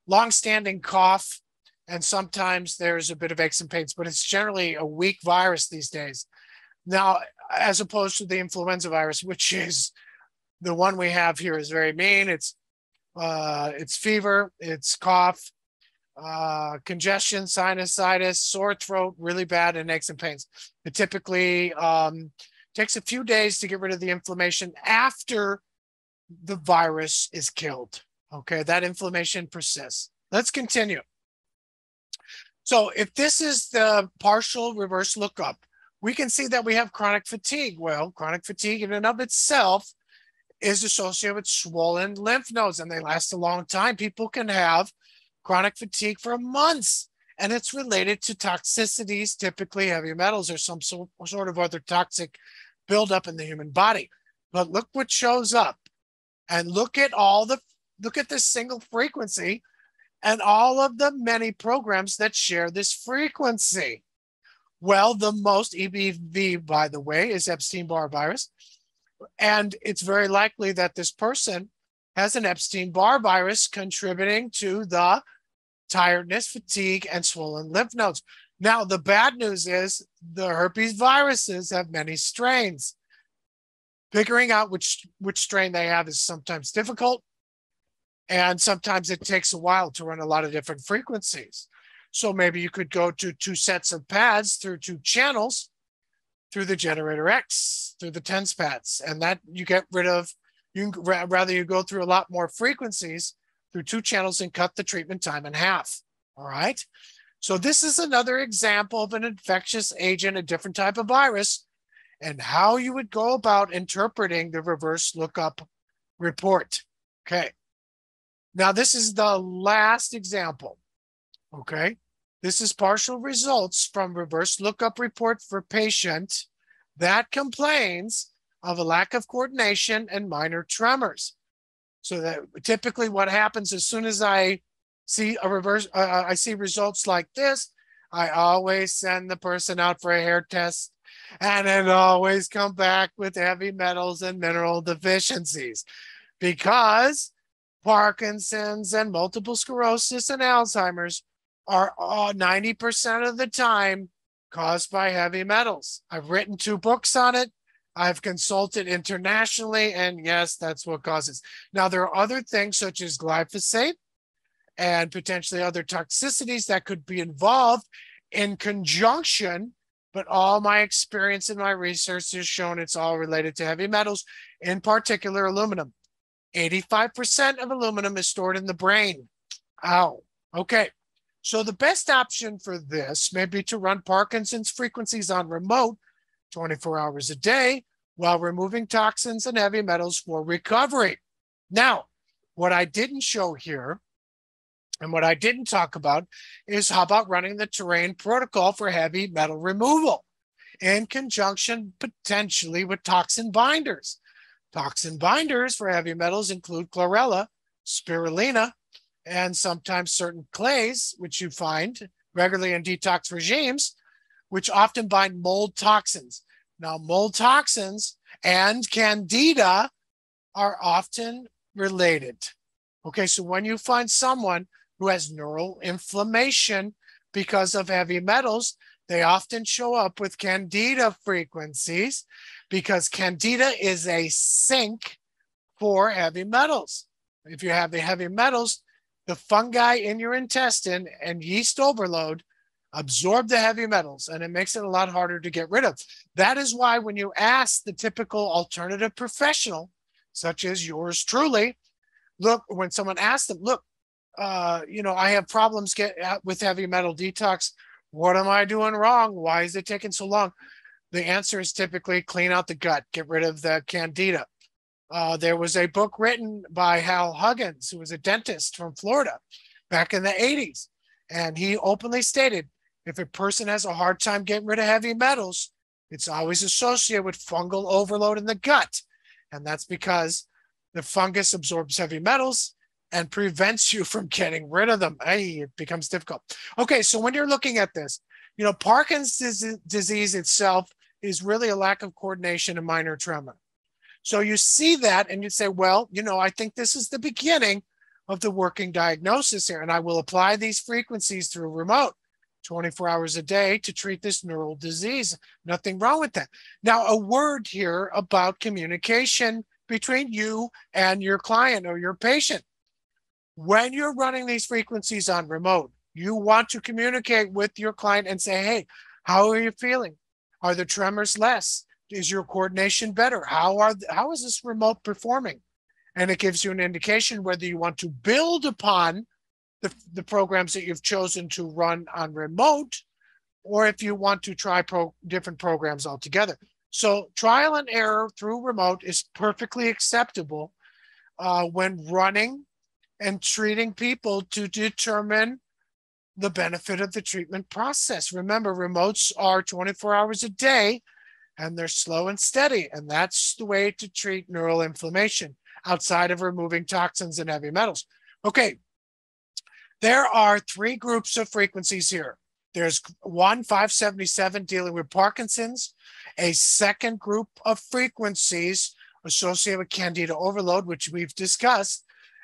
long-standing cough, and sometimes there's a bit of aches and pains, but it's generally a weak virus these days. Now, as opposed to the influenza virus, which is the one we have here, is very mean. It's fever, it's cough, congestion, sinusitis, sore throat, really bad, and aches and pains. It typically takes a few days to get rid of the inflammation after the virus is killed. Okay, that inflammation persists. Let's continue. So if this is the partial reverse lookup, we can see that we have chronic fatigue. Well, chronic fatigue in and of itself is associated with swollen lymph nodes, and they last a long time. People can have chronic fatigue for months, and it's related to toxicities, typically heavy metals or some sort of other toxic buildup in the human body. But look what shows up, and look at this single frequency and all of the many programs that share this frequency. Well, the most EBV, by the way, is Epstein-Barr virus. And it's very likely that this person has an Epstein-Barr virus contributing to the tiredness, fatigue, and swollen lymph nodes. Now, the bad news is the herpes viruses have many strains. Figuring out which strain they have is sometimes difficult, and sometimes it takes a while to run a lot of different frequencies. So maybe you could go to 2 sets of pads through 2 channels, through the generator X, through the TENS pads, and that you get rid of, rather you go through a lot more frequencies through 2 channels and cut the treatment time in half, all right? So this is another example of an infectious agent, a different type of virus, and how you would go about interpreting the reverse lookup report. Okay. Now, this is the last example. Okay. This is partial results from reverse lookup report for patient that complains of a lack of coordination and minor tremors. So that typically what happens as soon as I see a reverse, I see results like this, I always send the person out for a hair test, and it always come back with heavy metals and mineral deficiencies, because Parkinson's and multiple sclerosis and Alzheimer's are 90% of the time caused by heavy metals. I've written 2 books on it. I've consulted internationally, and yes, that's what causes. Now, there are other things such as glyphosate and potentially other toxicities that could be involved in conjunction, but all my experience and my research has shown it's all related to heavy metals, in particular aluminum. 85% of aluminum is stored in the brain. Ow. Okay. So the best option for this may be to run Parkinson's frequencies on remote 24 hours a day while removing toxins and heavy metals for recovery. Now, what I didn't show here and what I didn't talk about is how about running the terrain protocol for heavy metal removal in conjunction potentially with toxin binders. Toxin binders for heavy metals include chlorella, spirulina, and sometimes certain clays, which you find regularly in detox regimes, which often bind mold toxins. Now, mold toxins and candida are often related. Okay, so when you find someone who has neural inflammation because of heavy metals, they often show up with candida frequencies, because candida is a sink for heavy metals. If you have the heavy metals, the fungi in your intestine and yeast overload absorb the heavy metals, and it makes it a lot harder to get rid of. That is why when you ask the typical alternative professional, such as yours truly, look, when someone asks them, look, I have problems with heavy metal detox. What am I doing wrong? Why is it taking so long? The answer is typically clean out the gut, get rid of the candida. There was a book written by Hal Huggins, who was a dentist from Florida back in the 80s. And he openly stated, if a person has a hard time getting rid of heavy metals, it's always associated with fungal overload in the gut. And that's because the fungus absorbs heavy metals and prevents you from getting rid of them. Hey, it becomes difficult. Okay, so when you're looking at this, Parkinson's disease itself is really a lack of coordination and minor tremor. So you see that and you say, well, I think this is the beginning of the working diagnosis here, and I will apply these frequencies through remote 24 hours a day to treat this neural disease. Nothing wrong with that. Now, a word here about communication between you and your client or your patient. When you're running these frequencies on remote, you want to communicate with your client and say, hey, how are you feeling? Are the tremors less? Is your coordination better? How is this remote performing? And it gives you an indication whether you want to build upon the programs that you've chosen to run on remote, or if you want to try different programs altogether. So trial and error through remote is perfectly acceptable when running and treating people to determine the benefit of the treatment process. Remember, remotes are 24 hours a day, and they're slow and steady. And that's the way to treat neural inflammation outside of removing toxins and heavy metals. Okay, there are 3 groups of frequencies here. There's 577 dealing with Parkinson's, a second group of frequencies associated with candida overload, which we've discussed,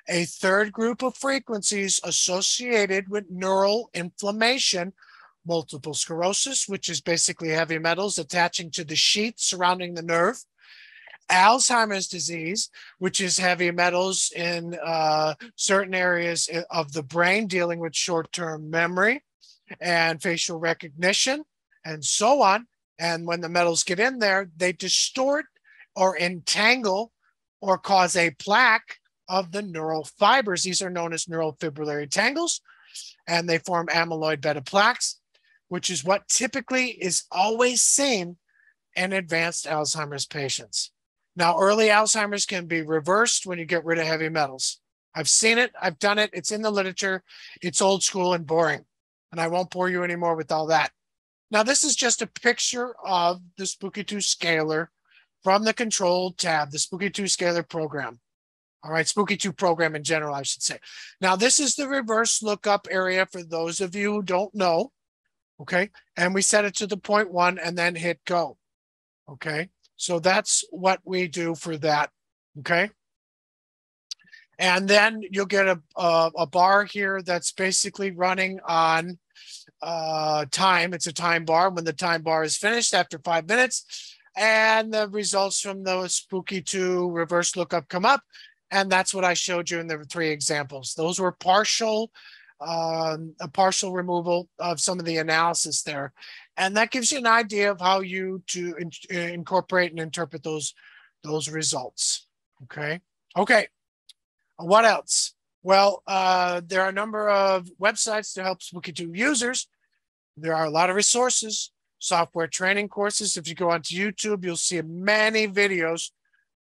a third group of frequencies associated with neural inflammation, multiple sclerosis, which is basically heavy metals attaching to the sheath surrounding the nerve, Alzheimer's disease, which is heavy metals in certain areas of the brain dealing with short-term memory and facial recognition and so on. And when the metals get in there, they distort or entangle or cause a plaque of the neural fibers. These are known as neurofibrillary tangles, and they form amyloid beta plaques, which is what typically is always seen in advanced Alzheimer's patients. Now, early Alzheimer's can be reversed when you get rid of heavy metals. I've seen it, I've done it, it's in the literature, it's old school and boring, and I won't bore you anymore with all that. Now, this is just a picture of the Spooky2 Scalar from the control tab, the Spooky2 Scalar program. All right, Spooky2 program in general, I should say. Now, this is the reverse lookup area for those of you who don't know, okay? And we set it to the 0.1 and then hit go, okay? So that's what we do for that, okay? And then you'll get a bar here that's basically running on time. It's a time bar. When the time bar is finished after 5 minutes, and the results from the Spooky2 reverse lookup come up. And that's what I showed you in the 3 examples. Those were a partial removal of some of the analysis there. And that gives you an idea of how you to incorporate and interpret those results. Okay. Okay. What else? Well, there are a number of websites to help Spooky2 users. There are a lot of resources, software training courses. If you go onto YouTube, you'll see many videos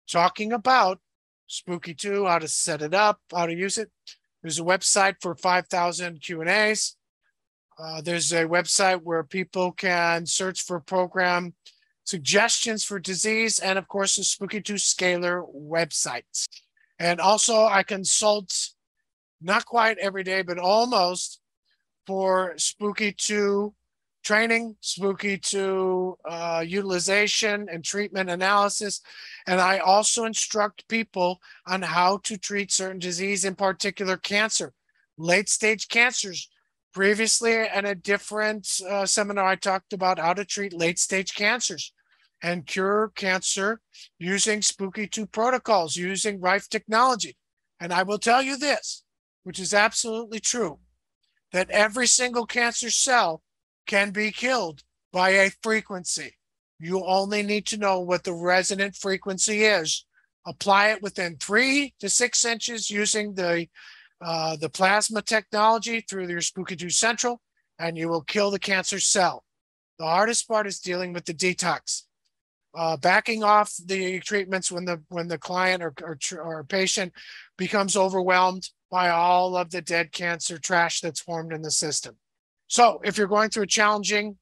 talking about Spooky2, how to set it up, how to use it. There's a website for 5,000 Q&As. There's a website where people can search for program suggestions for disease, and of course, the Spooky2 Scalar website. And also I consult, not quite every day, but almost, for Spooky2 training, Spooky2 utilization and treatment analysis. And I also instruct people on how to treat certain disease, in particular cancer, late stage cancers. Previously in a different seminar, I talked about how to treat late stage cancers and cure cancer using Spooky2 protocols, using reef technology. And I will tell you this, which is absolutely true, that every single cancer cell can be killed by a frequency. You only need to know what the resonant frequency is. Apply it within 3 to 6 inches using the plasma technology through your Spooky2 Central, and you will kill the cancer cell. The hardest part is dealing with the detox. Backing off the treatments when the client or patient becomes overwhelmed by all of the dead cancer trash that's formed in the system. So if you're going through a challenging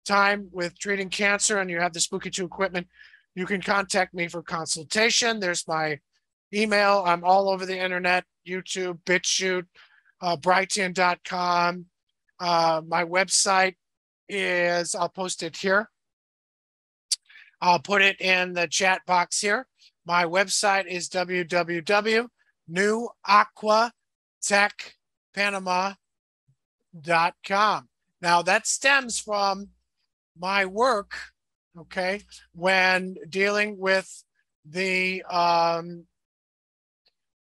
time with treating cancer and you have the Spooky2 equipment, you can contact me for consultation. There's my email. I'm all over the internet, YouTube, BitChute, Brighton.com. My website is, I'll post it here. I'll put it in the chat box here. My website is www.newaquatechpanama.com. Now that stems from my work, okay, when dealing with the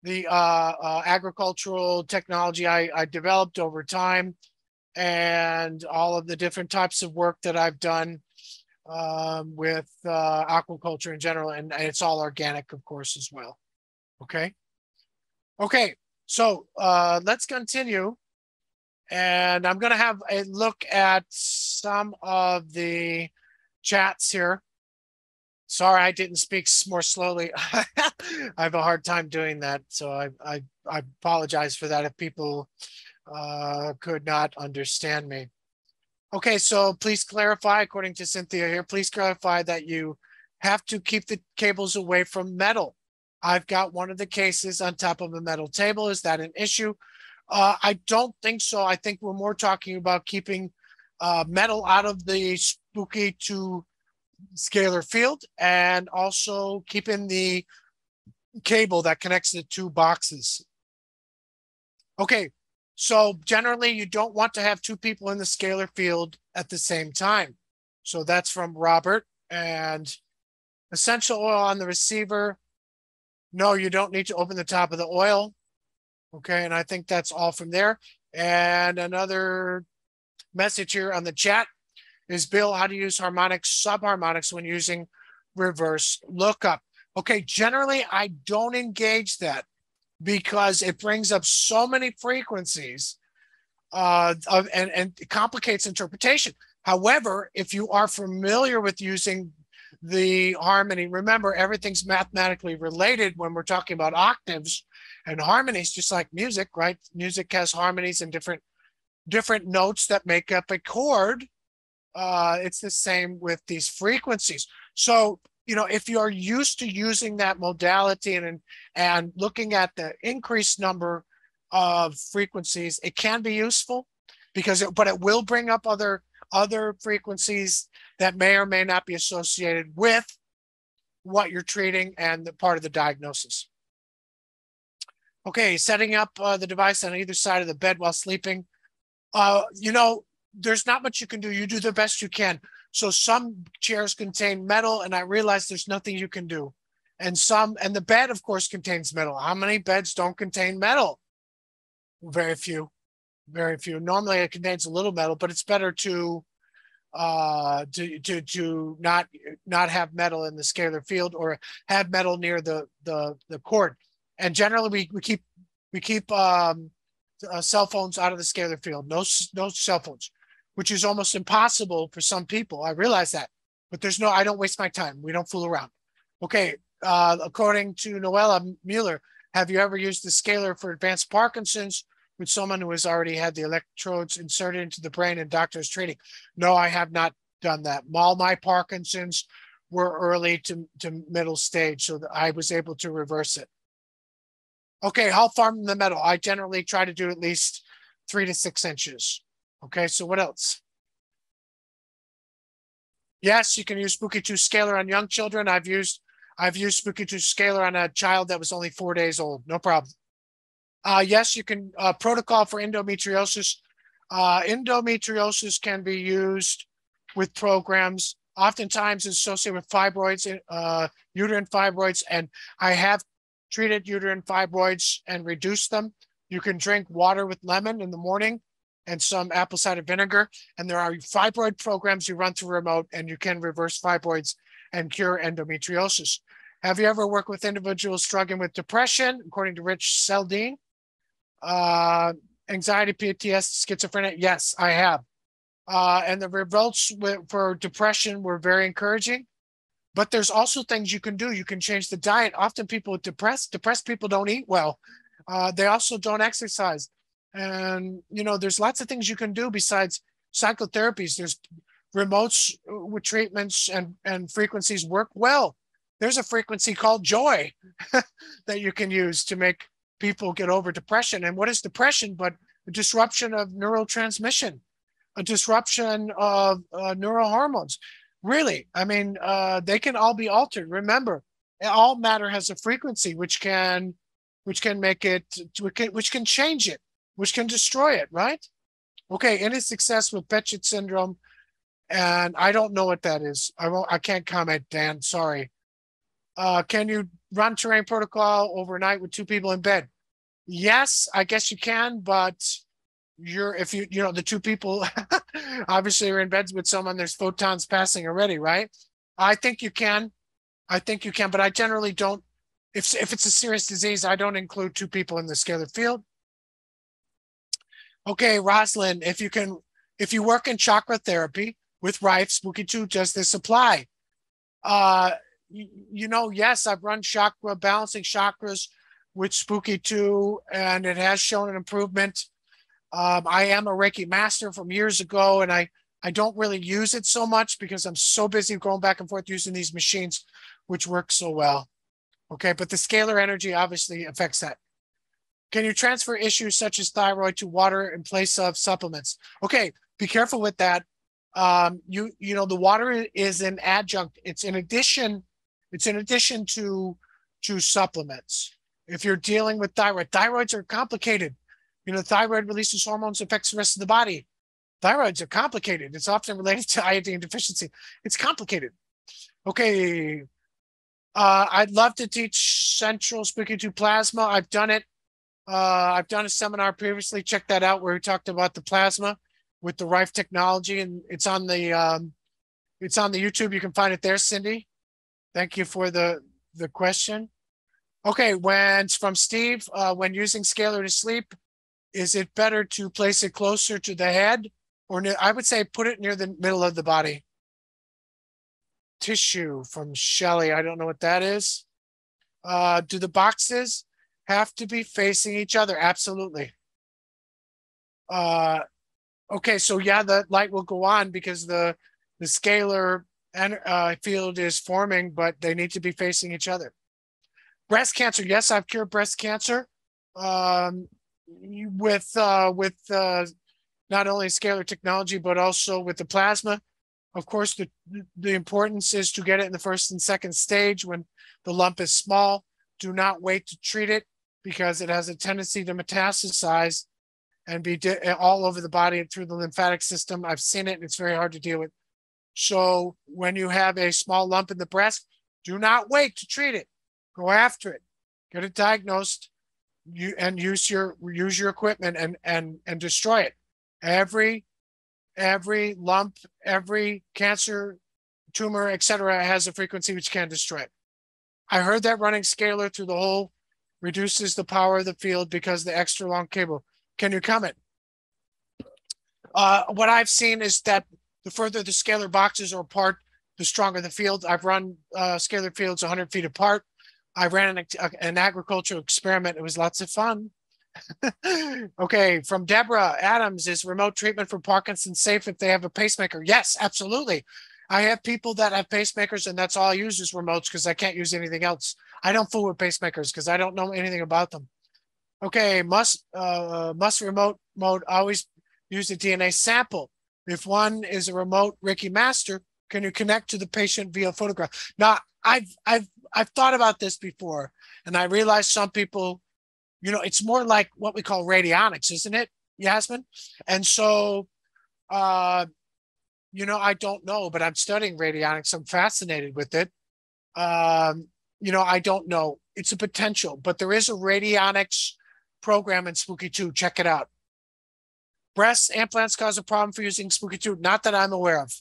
agricultural technology I developed over time, and all of the different types of work that I've done with aquaculture in general, and it's all organic, of course, as well. Okay. Okay. So let's continue. And I'm going to have a look at some of the chats here. Sorry, I didn't speak more slowly. I have a hard time doing that. So I apologize for that if people could not understand me. Okay, so please clarify, according to Cynthia here, please clarify that you have to keep the cables away from metal. I've got one of the cases on top of a metal table. Is that an issue? I don't think so. I think we're more talking about keeping metal out of the Spooky2 Scalar field, and also keeping the cable that connects the 2 boxes. Okay, So generally, you don't want to have two people in the scalar field at the same time. So that's from Robert. And essential oil on the receiver. No, you don't need to open the top of the oil. Okay, and I think that's all from there. And another message here on the chat is, Bill, how to use harmonics, subharmonics when using reverse lookup. Okay, generally I don't engage that because it brings up so many frequencies and it complicates interpretation. However, if you are familiar with using the harmony, remember everything's mathematically related when we're talking about octaves and harmonies, just like music, right? Music has harmonies and different notes that make up a chord. It's the same with these frequencies. So, you know, if you're used to using that modality and looking at the increased number of frequencies, it can be useful but it will bring up other frequencies that may or may not be associated with what you're treating and the part of the diagnosis. Okay, setting up the device on either side of the bed while sleeping. You know, there's not much you can do. You do the best you can. So some chairs contain metal, and I realize there's nothing you can do. And the bed, of course, contains metal. How many beds don't contain metal? Very few, very few. Normally it contains a little metal, but it's better to not have metal in the scalar field or have metal near the cord. And generally we keep cell phones out of the scalar field. No cell phones, which is almost impossible for some people. I realize that, but I don't waste my time. We don't fool around. Okay. According to Noella Mueller, have you ever used the scalar for advanced Parkinson's with someone who has already had the electrodes inserted into the brain and doctor's training? No, I have not done that. All my Parkinson's were early to middle stage, so that I was able to reverse it. Okay, how far from the metal? I generally try to do at least 3 to 6 inches. Okay, so what else? Yes, you can use Spooky2 Scalar on young children. I've used Spooky2 Scalar on a child that was only 4 days old. No problem. Yes, you can protocol for endometriosis. Endometriosis can be used with programs, oftentimes associated with fibroids, uterine fibroids, and I have treated uterine fibroids and reduced them. You can drink water with lemon in the morning and some apple cider vinegar. And there are fibroid programs you run through remote, and you can reverse fibroids and cure endometriosis. Have you ever worked with individuals struggling with depression, according to Rich Seldine? Anxiety, PTSD, schizophrenia? Yes, I have. And the results for depression were very encouraging. But there's also things you can do. You can change the diet. Often people with depressed people don't eat well. They also don't exercise. And, you know, there's lots of things you can do besides psychotherapies. There's remotes with treatments and frequencies work well. There's a frequency called joy that you can use to make people get over depression. And what is depression but a disruption of neurotransmission, a disruption of neural hormones? Really, I mean, they can all be altered. Remember, all matter has a frequency which can make it, which can change it, which can destroy it, right? Okay, any success with Behçet syndrome, and I don't know what that is. I can't comment, Dan. Sorry. Can you run terrain protocol overnight with 2 people in bed? Yes, I guess you can, but if you know the 2 people obviously are in bed with someone, there's photons passing already, right? I think you can, but I generally don't. If it's a serious disease, I don't include 2 people in the scalar field. Okay, Rosalind, if you work in chakra therapy with Rife, Spooky2 does this apply? You know, yes, I've run balancing chakras with Spooky2, and it has shown an improvement. I am a Reiki master from years ago, and I don't really use it so much because I'm so busy going back and forth using these machines, which work so well. Okay, but the scalar energy obviously affects that. Can you transfer issues such as thyroid to water in place of supplements? Okay, be careful with that. You know, the water is an adjunct. It's in addition to supplements. If you're dealing with thyroids are complicated. You know, thyroid releases hormones, affects the rest of the body. Thyroids are complicated. It's often related to iodine deficiency. It's complicated. Okay. I'd love to teach Central Spooky2 Plasma. I've done it. I've done a seminar previously. Check that out where we talked about the plasma with the reef technology, and it's on the YouTube. You can find it there, Cindy. Thank you for the question. Okay, when it's from Steve, when using scalar to sleep, is it better to place it closer to the head, or I would say put it near the middle of the body? Tissue from Shelley. I don't know what that is. Do the boxes have to be facing each other? Absolutely. Okay, so yeah, the light will go on because the scalar field is forming, but they need to be facing each other. Breast cancer, yes, I've cured breast cancer with not only scalar technology but also with the plasma. Of course, the importance is to get it in the first and second stage when the lump is small. Do not wait to treat it because it has a tendency to metastasize and be all over the body and through the lymphatic system. I've seen it and it's very hard to deal with. So when you have a small lump in the breast, do not wait to treat it. Go after it. Get it diagnosed. And use your equipment and destroy it. Every lump, every cancer, tumor, etc., has a frequency which can destroy it. I heard that running scalar through the hole reduces the power of the field because of the extra long cable. Can you comment? What I've seen is that the further the scalar boxes are apart, the stronger the field. I've run scalar fields 100 feet apart. I ran an agricultural experiment. It was lots of fun. Okay, from Deborah Adams, is remote treatment for Parkinson's safe if they have a pacemaker? Yes, absolutely. I have people that have pacemakers and that's all I use is remotes because I can't use anything else. I don't fool with pacemakers because I don't know anything about them. Okay, must remote mode always use a DNA sample. If one is a remote Reiki master, can you connect to the patient via photograph? Now, I've thought about this before, and I realized some people, you know, it's more like what we call radionics, isn't it, Yasmin? And so, you know, I don't know, but I'm studying radionics. I'm fascinated with it. You know, I don't know. It's a potential, but there is a radionics program in Spooky2. Check it out. Breast implants cause a problem for using Spooky2. Not that I'm aware of.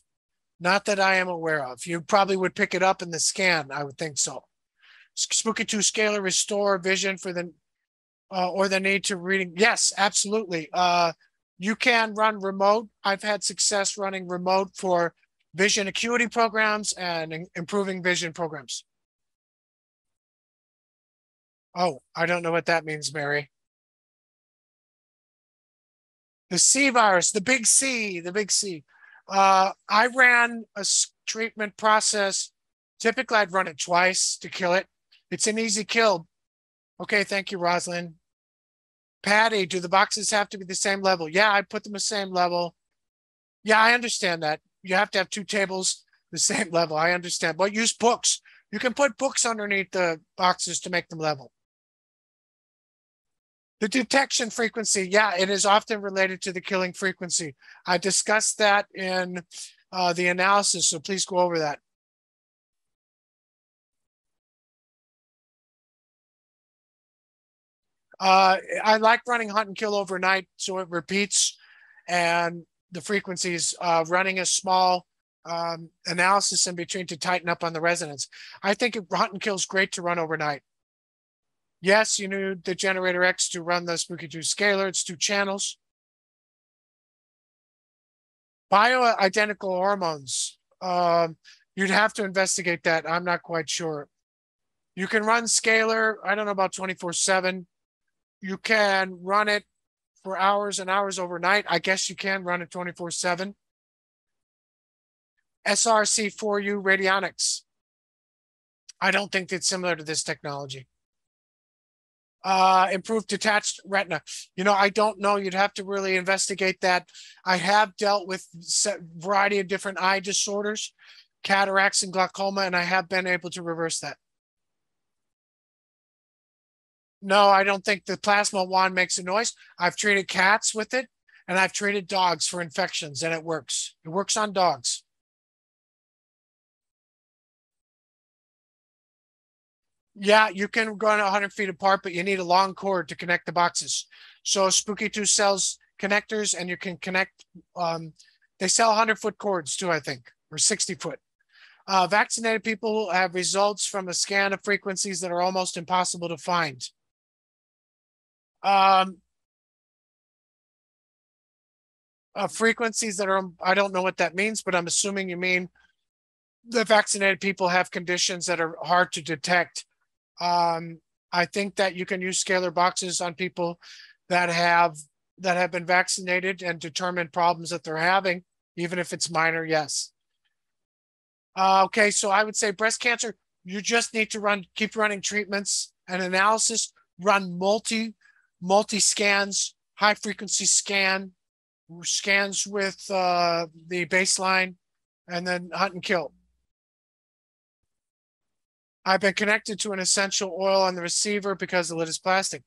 Not that I am aware of. You probably would pick it up in the scan. I would think so. Spooky2 Scalar restore vision for the or the need to reading. Yes, absolutely. You can run remote. I've had success running remote for vision acuity programs and improving vision programs. Oh, I don't know what that means, Mary. The C virus, the big C, the big C. I ran a treatment process. Typically, I'd run it twice to kill it. It's an easy kill. Okay, thank you, Rosalind. Patty, do the boxes have to be the same level? Yeah, I put them the same level. Yeah, I understand that. You have to have two tables the same level. I understand. But use books. You can put books underneath the boxes to make them level. The detection frequency, yeah, it is often related to the killing frequency. I discussed that in the analysis, so please go over that. I like running hunt and kill overnight so it repeats and the frequencies, running a small analysis in between to tighten up on the resonance. I think hunt and kill is great to run overnight. Yes, you need the generator X to run the Spooky2 Scalar. It's 2 channels. Bioidentical hormones. You'd have to investigate that. I'm not quite sure. You can run Scalar, I don't know about 24/7. You can run it for hours and hours overnight. I guess you can run it 24/7. SRC4U radionics. I don't think it's similar to this technology. Improved detached retina. You know, I don't know. You'd have to really investigate that. I have dealt with a variety of different eye disorders, cataracts and glaucoma, and I have been able to reverse that. No, I don't think the plasma wand makes a noise. I've treated cats with it, and I've treated dogs for infections, and it works. It works on dogs. Yeah, you can run 100 feet apart, but you need a long cord to connect the boxes. So Spooky2 sells connectors, and you can connect. They sell 100-foot cords too, I think, or 60-foot. Vaccinated people have results from a scan of frequencies that are almost impossible to find. Um, Frequencies that are, I don't know what that means, but I'm assuming you mean the vaccinated people have conditions that are hard to detect. I think that you can use scalar boxes on people that have been vaccinated and determine problems that they're having, even if it's minor. Yes. Okay, so I would say breast cancer, you just need to keep running treatments and analysis, run multi scans, high frequency scans with the baseline, and then hunt and kill. I've been connected to an essential oil on the receiver because the lid is plastic.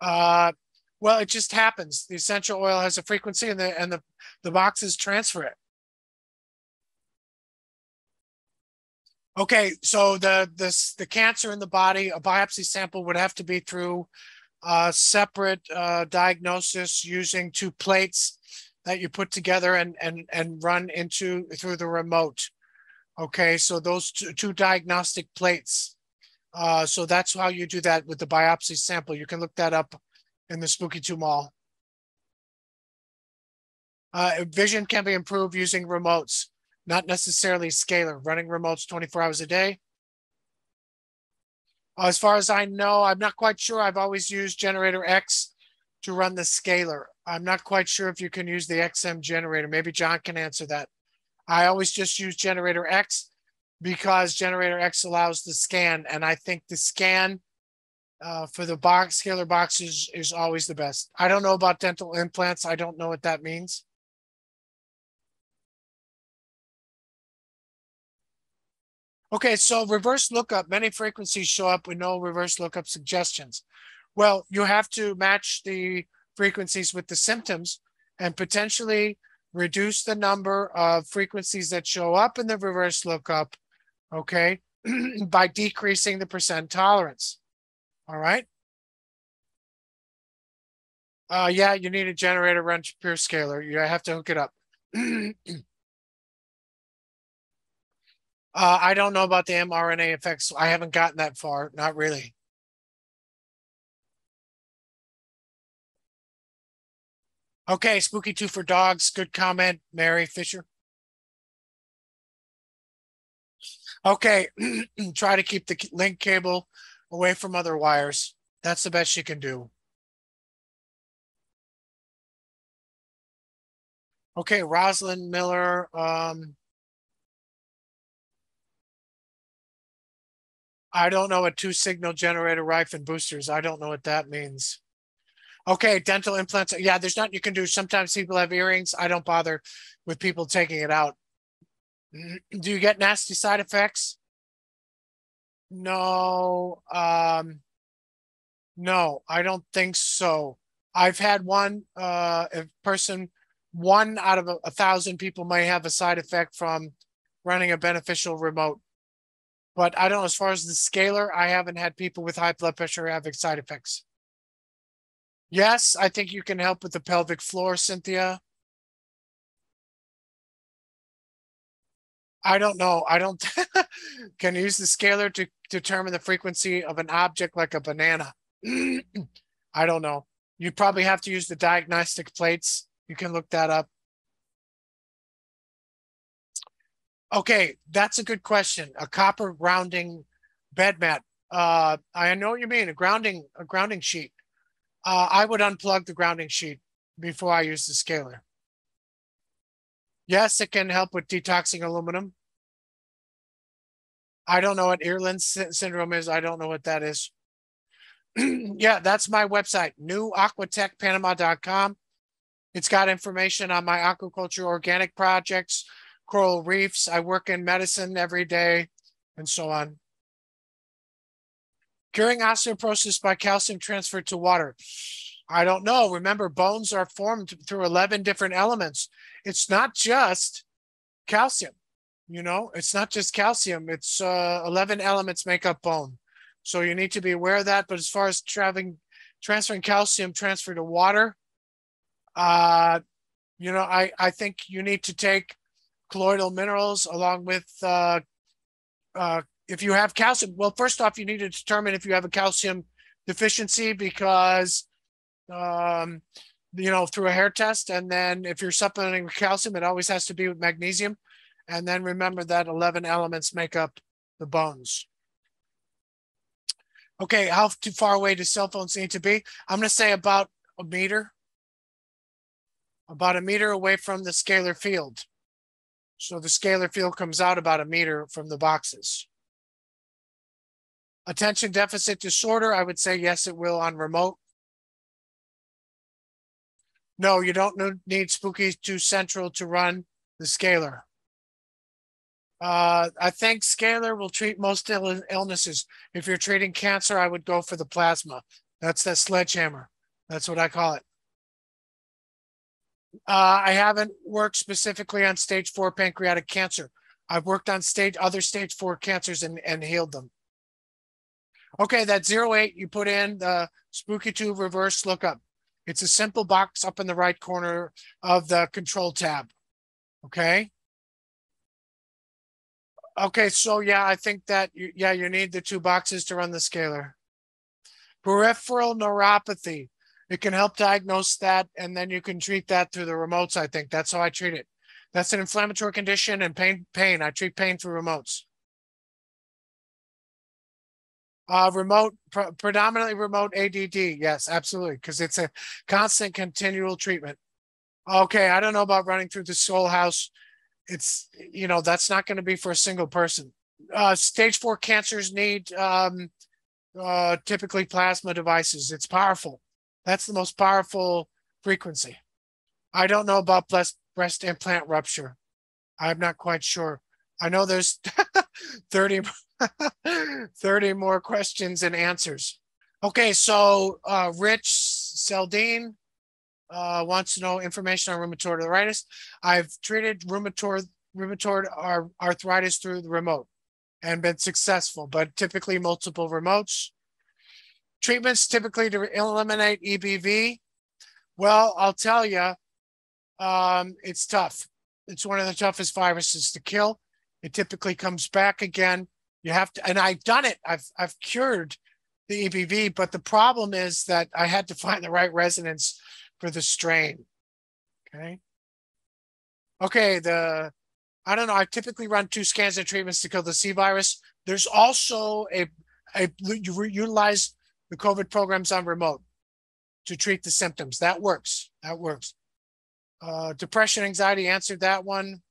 Well, it just happens. The essential oil has a frequency, and the boxes transfer it. Okay, so the cancer in the body, a biopsy sample would have to be through a separate diagnosis using two plates that you put together and run through the remote. Okay, so those two diagnostic plates. So that's how you do that with the biopsy sample. You can look that up in the Spooky2 Mall. Vision can be improved using remotes, not necessarily scalar, running remotes 24 hours a day. As far as I know, I'm not quite sure. I've always used generator X to run the scalar. I'm not quite sure if you can use the XM generator. Maybe John can answer that. I always just use generator X because generator X allows the scan. And I think the scan for the scalar boxes is always the best. I don't know about dental implants. I don't know what that means. Okay, so reverse lookup, many frequencies show up with no reverse lookup suggestions. Well, you have to match the frequencies with the symptoms and potentially reduce the number of frequencies that show up in the reverse lookup, okay, by decreasing the percent tolerance. All right. Yeah, you need a generator run pure scalar. You have to hook it up. I don't know about the mRNA effects. I haven't gotten that far. Not really. Okay, Spooky2 for dogs. Good comment, Mary Fisher. Okay, try to keep the link cable away from other wires. That's the best you can do. Okay, Rosalind Miller. I don't know what two signal generator rife and boosters. I don't know what that means. Okay, dental implants. Yeah, there's nothing you can do. Sometimes people have earrings. I don't bother with people taking it out. Do you get nasty side effects? No. No, I don't think so. I've had one person, one out of 1,000 people may have a side effect from running a beneficial remote. But I don't know, as far as the scalar, I haven't had people with high blood pressure having side effects. Yes, I think you can help with the pelvic floor, Cynthia. I don't know. I don't can use the scalar to determine the frequency of an object like a banana. I don't know. You probably have to use the diagnostic plates. You can look that up. Okay, that's a good question. A copper grounding bed mat. I know what you mean. A grounding sheet. I would unplug the grounding sheet before I use the scalar. Yes, it can help with detoxing aluminum. I don't know what Earlin syndrome is. I don't know what that is. Yeah, that's my website, newaquatechpanama.com. It's got information on my aquaculture organic projects, coral reefs. I work in medicine every day, and so on. Curing osteoporosis by calcium transfer to water. I don't know. Remember, bones are formed through 11 different elements. It's not just calcium, you know, it's not just calcium. It's 11 elements make up bone. So you need to be aware of that. But as far as transferring calcium transfer to water, you know, I think you need to take colloidal minerals along with if you have calcium. Well, first off, you need to determine if you have a calcium deficiency because you know, through a hair test. And then if you're supplementing with calcium, it always has to be with magnesium. And then remember that 11 elements make up the bones. Okay, how too far away do cell phones need to be? I'm going to say about a meter. About a meter away from the scalar field. So the scalar field comes out about a meter from the boxes. Attention deficit disorder, I would say yes, it will on remote. No, you don't need Spooky2 Central to run the scalar. I think scalar will treat most illnesses. If you're treating cancer, I would go for the plasma. That's that sledgehammer. That's what I call it. I haven't worked specifically on stage 4 pancreatic cancer. I've worked on other stage 4 cancers and healed them. Okay, that 08, you put in the Spooky2 reverse lookup. It's a simple box up in the right corner of the control tab. Okay. Okay, so yeah, I think that you need the 2 boxes to run the scalar. Peripheral neuropathy. It can help diagnose that, and then you can treat that through the remotes, I think. That's how I treat it. That's an inflammatory condition and pain. I treat pain through remotes. Predominantly remote ADD. Yes, absolutely. Because it's a constant continual treatment. Okay. I don't know about running through the soul house. It's, you know, that's not going to be for a single person. Stage 4 cancers need typically plasma devices. It's powerful. That's the most powerful frequency. I don't know about breast implant rupture. I'm not quite sure. I know there's 30 more questions and answers. Okay, so Rich Seldine wants to know information on rheumatoid arthritis. I've treated rheumatoid arthritis through the remote and been successful, but typically multiple remotes. Treatments typically to eliminate EBV. Well, I'll tell you, it's tough. It's one of the toughest viruses to kill. It typically comes back again. You have to, and I've done it. I've cured the EBV, but the problem is that I had to find the right resonance for the strain. Okay. Okay. I don't know. I typically run 2 scans and treatments to kill the C virus. There's also you utilize the COVID programs on remote to treat the symptoms. That works. That works. Depression, anxiety, answered that one.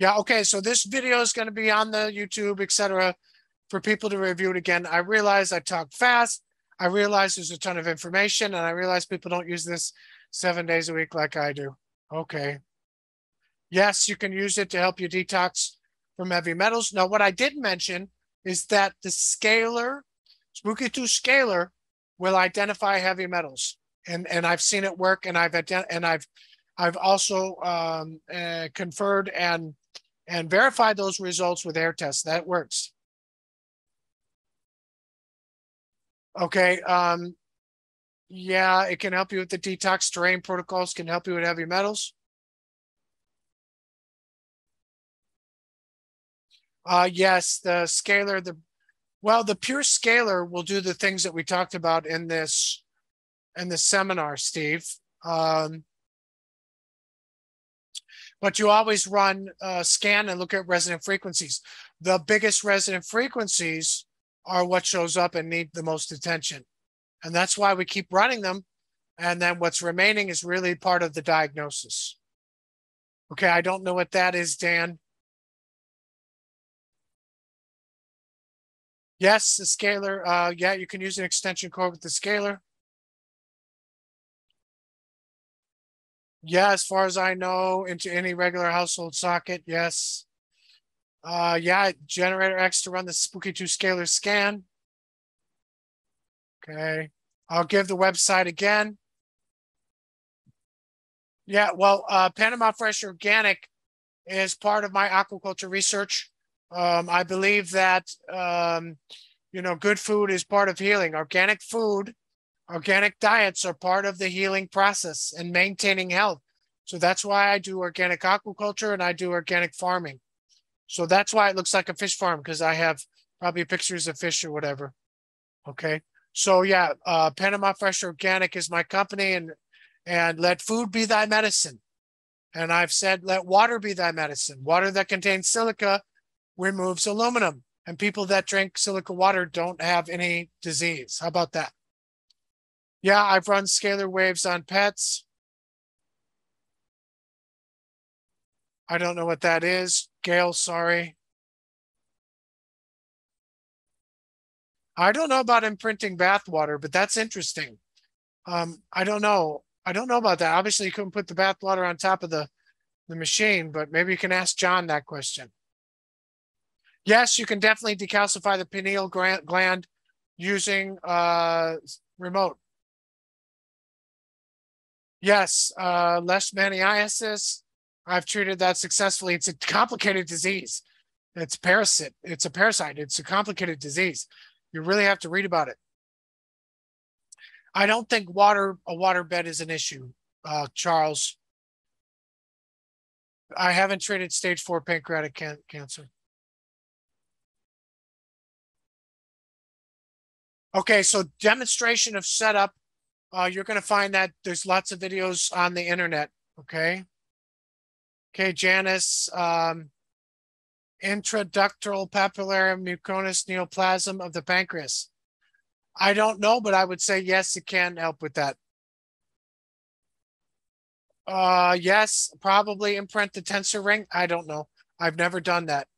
Yeah, okay, so this video is going to be on the YouTube, etc., for people to review it again. I realize I talk fast. I realize there's a ton of information, and I realize people don't use this 7 days a week like I do. Okay. Yes, you can use it to help you detox from heavy metals. Now, what I didn't mention is that the scalar, Spooky2 Scalar, will identify heavy metals, and I've seen it work, and I've also conferred and verified those results with air tests. That works. Okay. Yeah, it can help you with the detox. Terrain protocols can help you with heavy metals. Yes, the scalar, the pure scalar will do the things that we talked about in this seminar, Steve. But you always run scan and look at resonant frequencies. The biggest resonant frequencies are what shows up and need the most attention. And that's why we keep running them. And then what's remaining is really part of the diagnosis. Okay, I don't know what that is, Dan. Yes, the scalar. Yeah, you can use an extension cord with the scalar. Yeah, as far as I know, into any regular household socket, yes. Yeah, generator X to run the Spooky2 Scalar scan. Okay. I'll give the website again. Yeah, well, Panama Fresh Organic is part of my aquaculture research. I believe that, good food is part of healing. Organic food, organic diets are part of the healing process and maintaining health. So that's why I do organic aquaculture and I do organic farming. So that's why it looks like a fish farm, because I have probably pictures of fish or whatever. Okay. So yeah, Panama Fresh Organic is my company, and let food be thy medicine. And I've said, let water be thy medicine. Water that contains silica removes aluminum, and people that drink silica water don't have any disease. How about that? Yeah, I've run scalar waves on pets. I don't know what that is. Gail, sorry. I don't know about imprinting bath water, but that's interesting. I don't know. I don't know about that. Obviously, you couldn't put the bath water on top of the machine, but maybe you can ask John that question. Yes, you can definitely decalcify the pineal gland using remote. Yes, leishmaniasis. I've treated that successfully. It's a complicated disease. It's parasite. It's a parasite. It's a complicated disease. You really have to read about it. I don't think a water bed is an issue, Charles. I haven't treated stage 4 pancreatic cancer. Okay, so demonstration of setup. You're going to find that there's lots of videos on the internet. Okay. Okay, Janice. Intraductal papillary mucinous neoplasm of the pancreas. I don't know, but I would say yes, it can help with that. Yes, probably imprint the tensor ring. I don't know. I've never done that.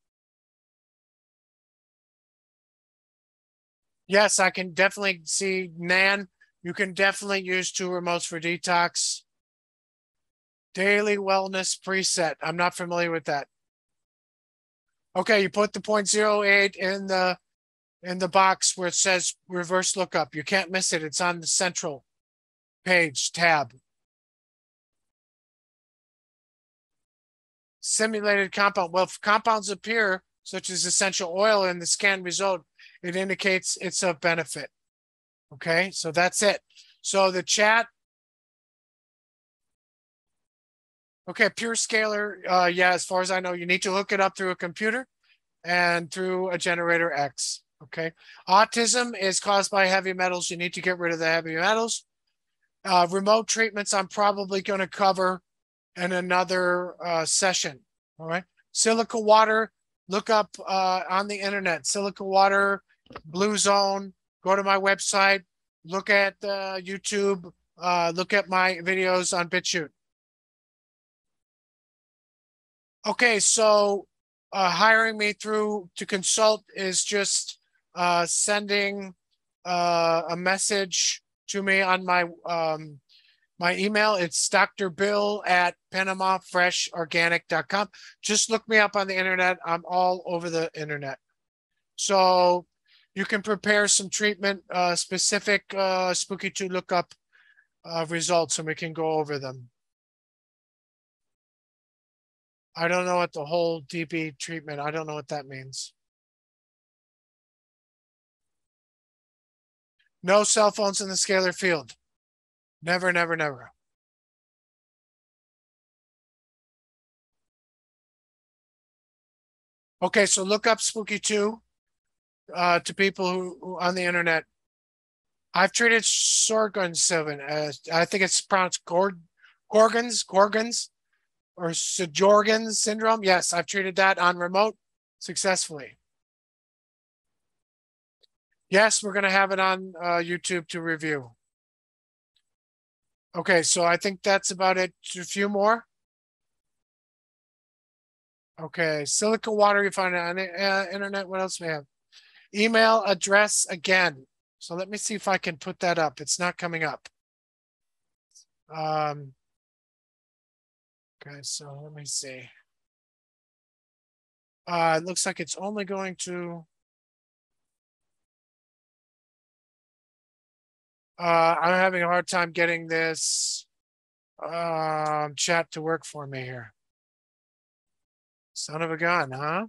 Yes, I can definitely see Nan. You can definitely use 2 remotes for detox. Daily wellness preset. I'm not familiar with that. Okay, you put the 0.08 in the box where it says reverse lookup. You can't miss it. It's on the central page tab. Simulated compound. Well, if compounds appear, such as essential oil in the scan result, it indicates it's of benefit. Okay, so that's it. So the chat. Okay, pure scalar. Yeah, as far as I know, you need to hook it up through a computer and through a generator X. Okay. Autism is caused by heavy metals. You need to get rid of the heavy metals. Remote treatments, I'm probably going to cover in another session. All right. Silica water, look up on the internet, silica water, blue zone, go to my website, look at YouTube, look at my videos on BitChute. Okay, so hiring me through to consult is just sending a message to me on my my email. It's drbill@panamafreshorganic.com. Just look me up on the internet. I'm all over the internet. So you can prepare some treatment specific Spooky2 lookup results, and we can go over them. I don't know what the whole DB treatment, I don't know what that means. No cell phones in the scalar field. Never, never, never. Okay, so look up Spooky2 to people who on the internet. I've treated Sjorgensen. I think it's pronounced Gorgons, or Sjorgensen syndrome. Yes, I've treated that on remote successfully. Yes, we're going to have it on YouTube to review. Okay, so I think that's about it. A few more. Okay, silica water you find on the internet. What else we have? Email address again. So let me see if I can put that up. It's not coming up. Okay, so let me see. It looks like it's only going to. I'm having a hard time getting this chat to work for me here. Son of a gun, huh?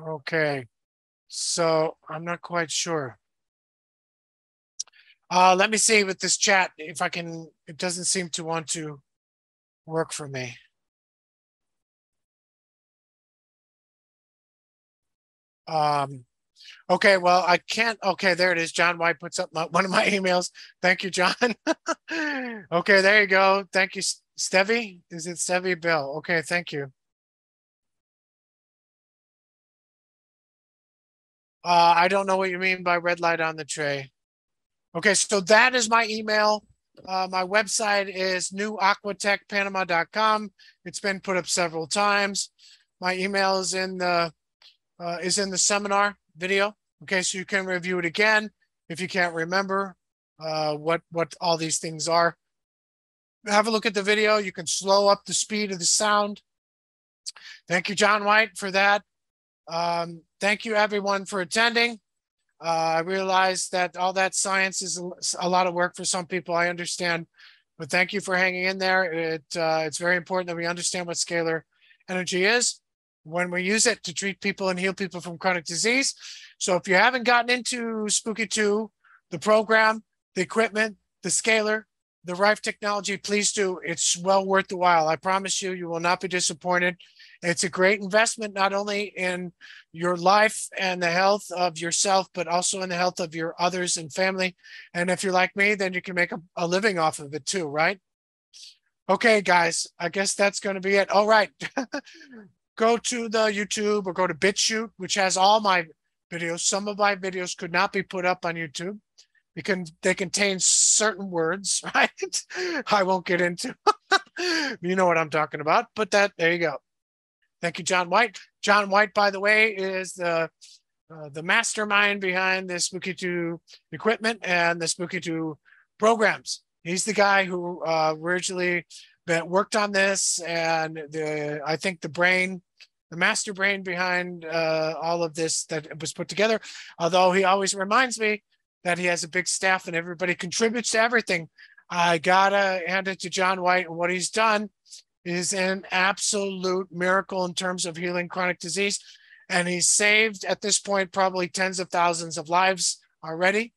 Okay, so I'm not quite sure. Let me see with this chat if I can. It doesn't seem to want to work for me. Okay, well, I can't. Okay, there it is. John White puts up one of my emails. Thank you, John. Okay, there you go. Thank you, Stevie. Is it Stevie Bill? Okay, thank you. I don't know what you mean by red light on the tray. Okay, so that is my email. My website is newaquatechpanama.com. It's been put up several times. My email is in the seminar video. Okay, so you can review it again if you can't remember what all these things are. Have a look at the video. You can slow up the speed of the sound. Thank you, John White, for that. Thank you, everyone, for attending. I realize that all that science is a lot of work for some people. I understand, but thank you for hanging in there. It's very important that we understand what scalar energy is when we use it to treat people and heal people from chronic disease. So if you haven't gotten into Spooky2, the program, the equipment, the scalar, the reef technology, please do. It's well worth the while. I promise you, you will not be disappointed. It's a great investment, not only in your life and the health of yourself, but also in the health of your others and family. And if you're like me, then you can make a living off of it too, right? Okay, guys, I guess that's going to be it. All right. Go to the YouTube or go to BitChute, which has all my videos. Some of my videos could not be put up on YouTube because they contain certain words, right? I won't get into. You know what I'm talking about, but there you go. Thank you, John White. John White, by the way, is the mastermind behind the Spooky2 equipment and the Spooky2 programs. He's the guy who originally worked on this, and I think the master brain behind all of this that was put together. Although he always reminds me that he has a big staff and everybody contributes to everything. I gotta hand it to John White, and what he's done is an absolute miracle in terms of healing chronic disease. And he's saved at this point probably tens of thousands of lives already.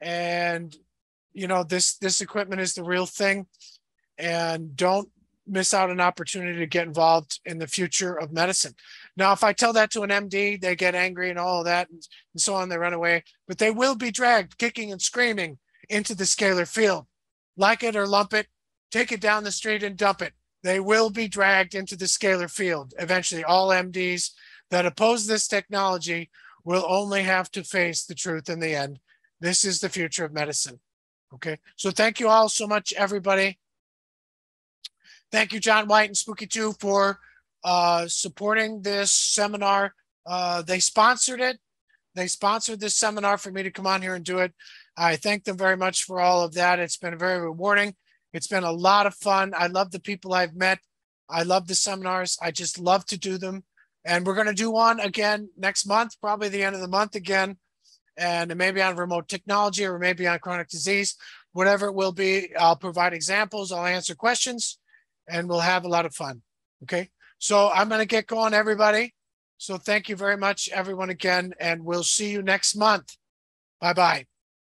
And you know, this equipment is the real thing. And don't miss out an opportunity to get involved in the future of medicine. Now, if I tell that to an MD, they get angry and all of that and so on, they run away, but they will be dragged kicking and screaming into the scalar field. Like it or lump it, take it down the street and dump it. They will be dragged into the scalar field. Eventually, all MDs that oppose this technology will only have to face the truth in the end. This is the future of medicine. Okay, so thank you all so much, everybody. Thank you, John White and Spooky2 for supporting this seminar. They sponsored it. They sponsored this seminar for me to come on here and do it. I thank them very much for all of that. It's been very rewarding. It's been a lot of fun. I love the people I've met. I love the seminars. I just love to do them. And we're going to do one again next month, probably the end of the month again. And it may be on remote technology or maybe on chronic disease, whatever it will be. I'll provide examples. I'll answer questions and we'll have a lot of fun. Okay. So I'm going to get going, everybody. So thank you very much, everyone, again, and we'll see you next month. Bye-bye.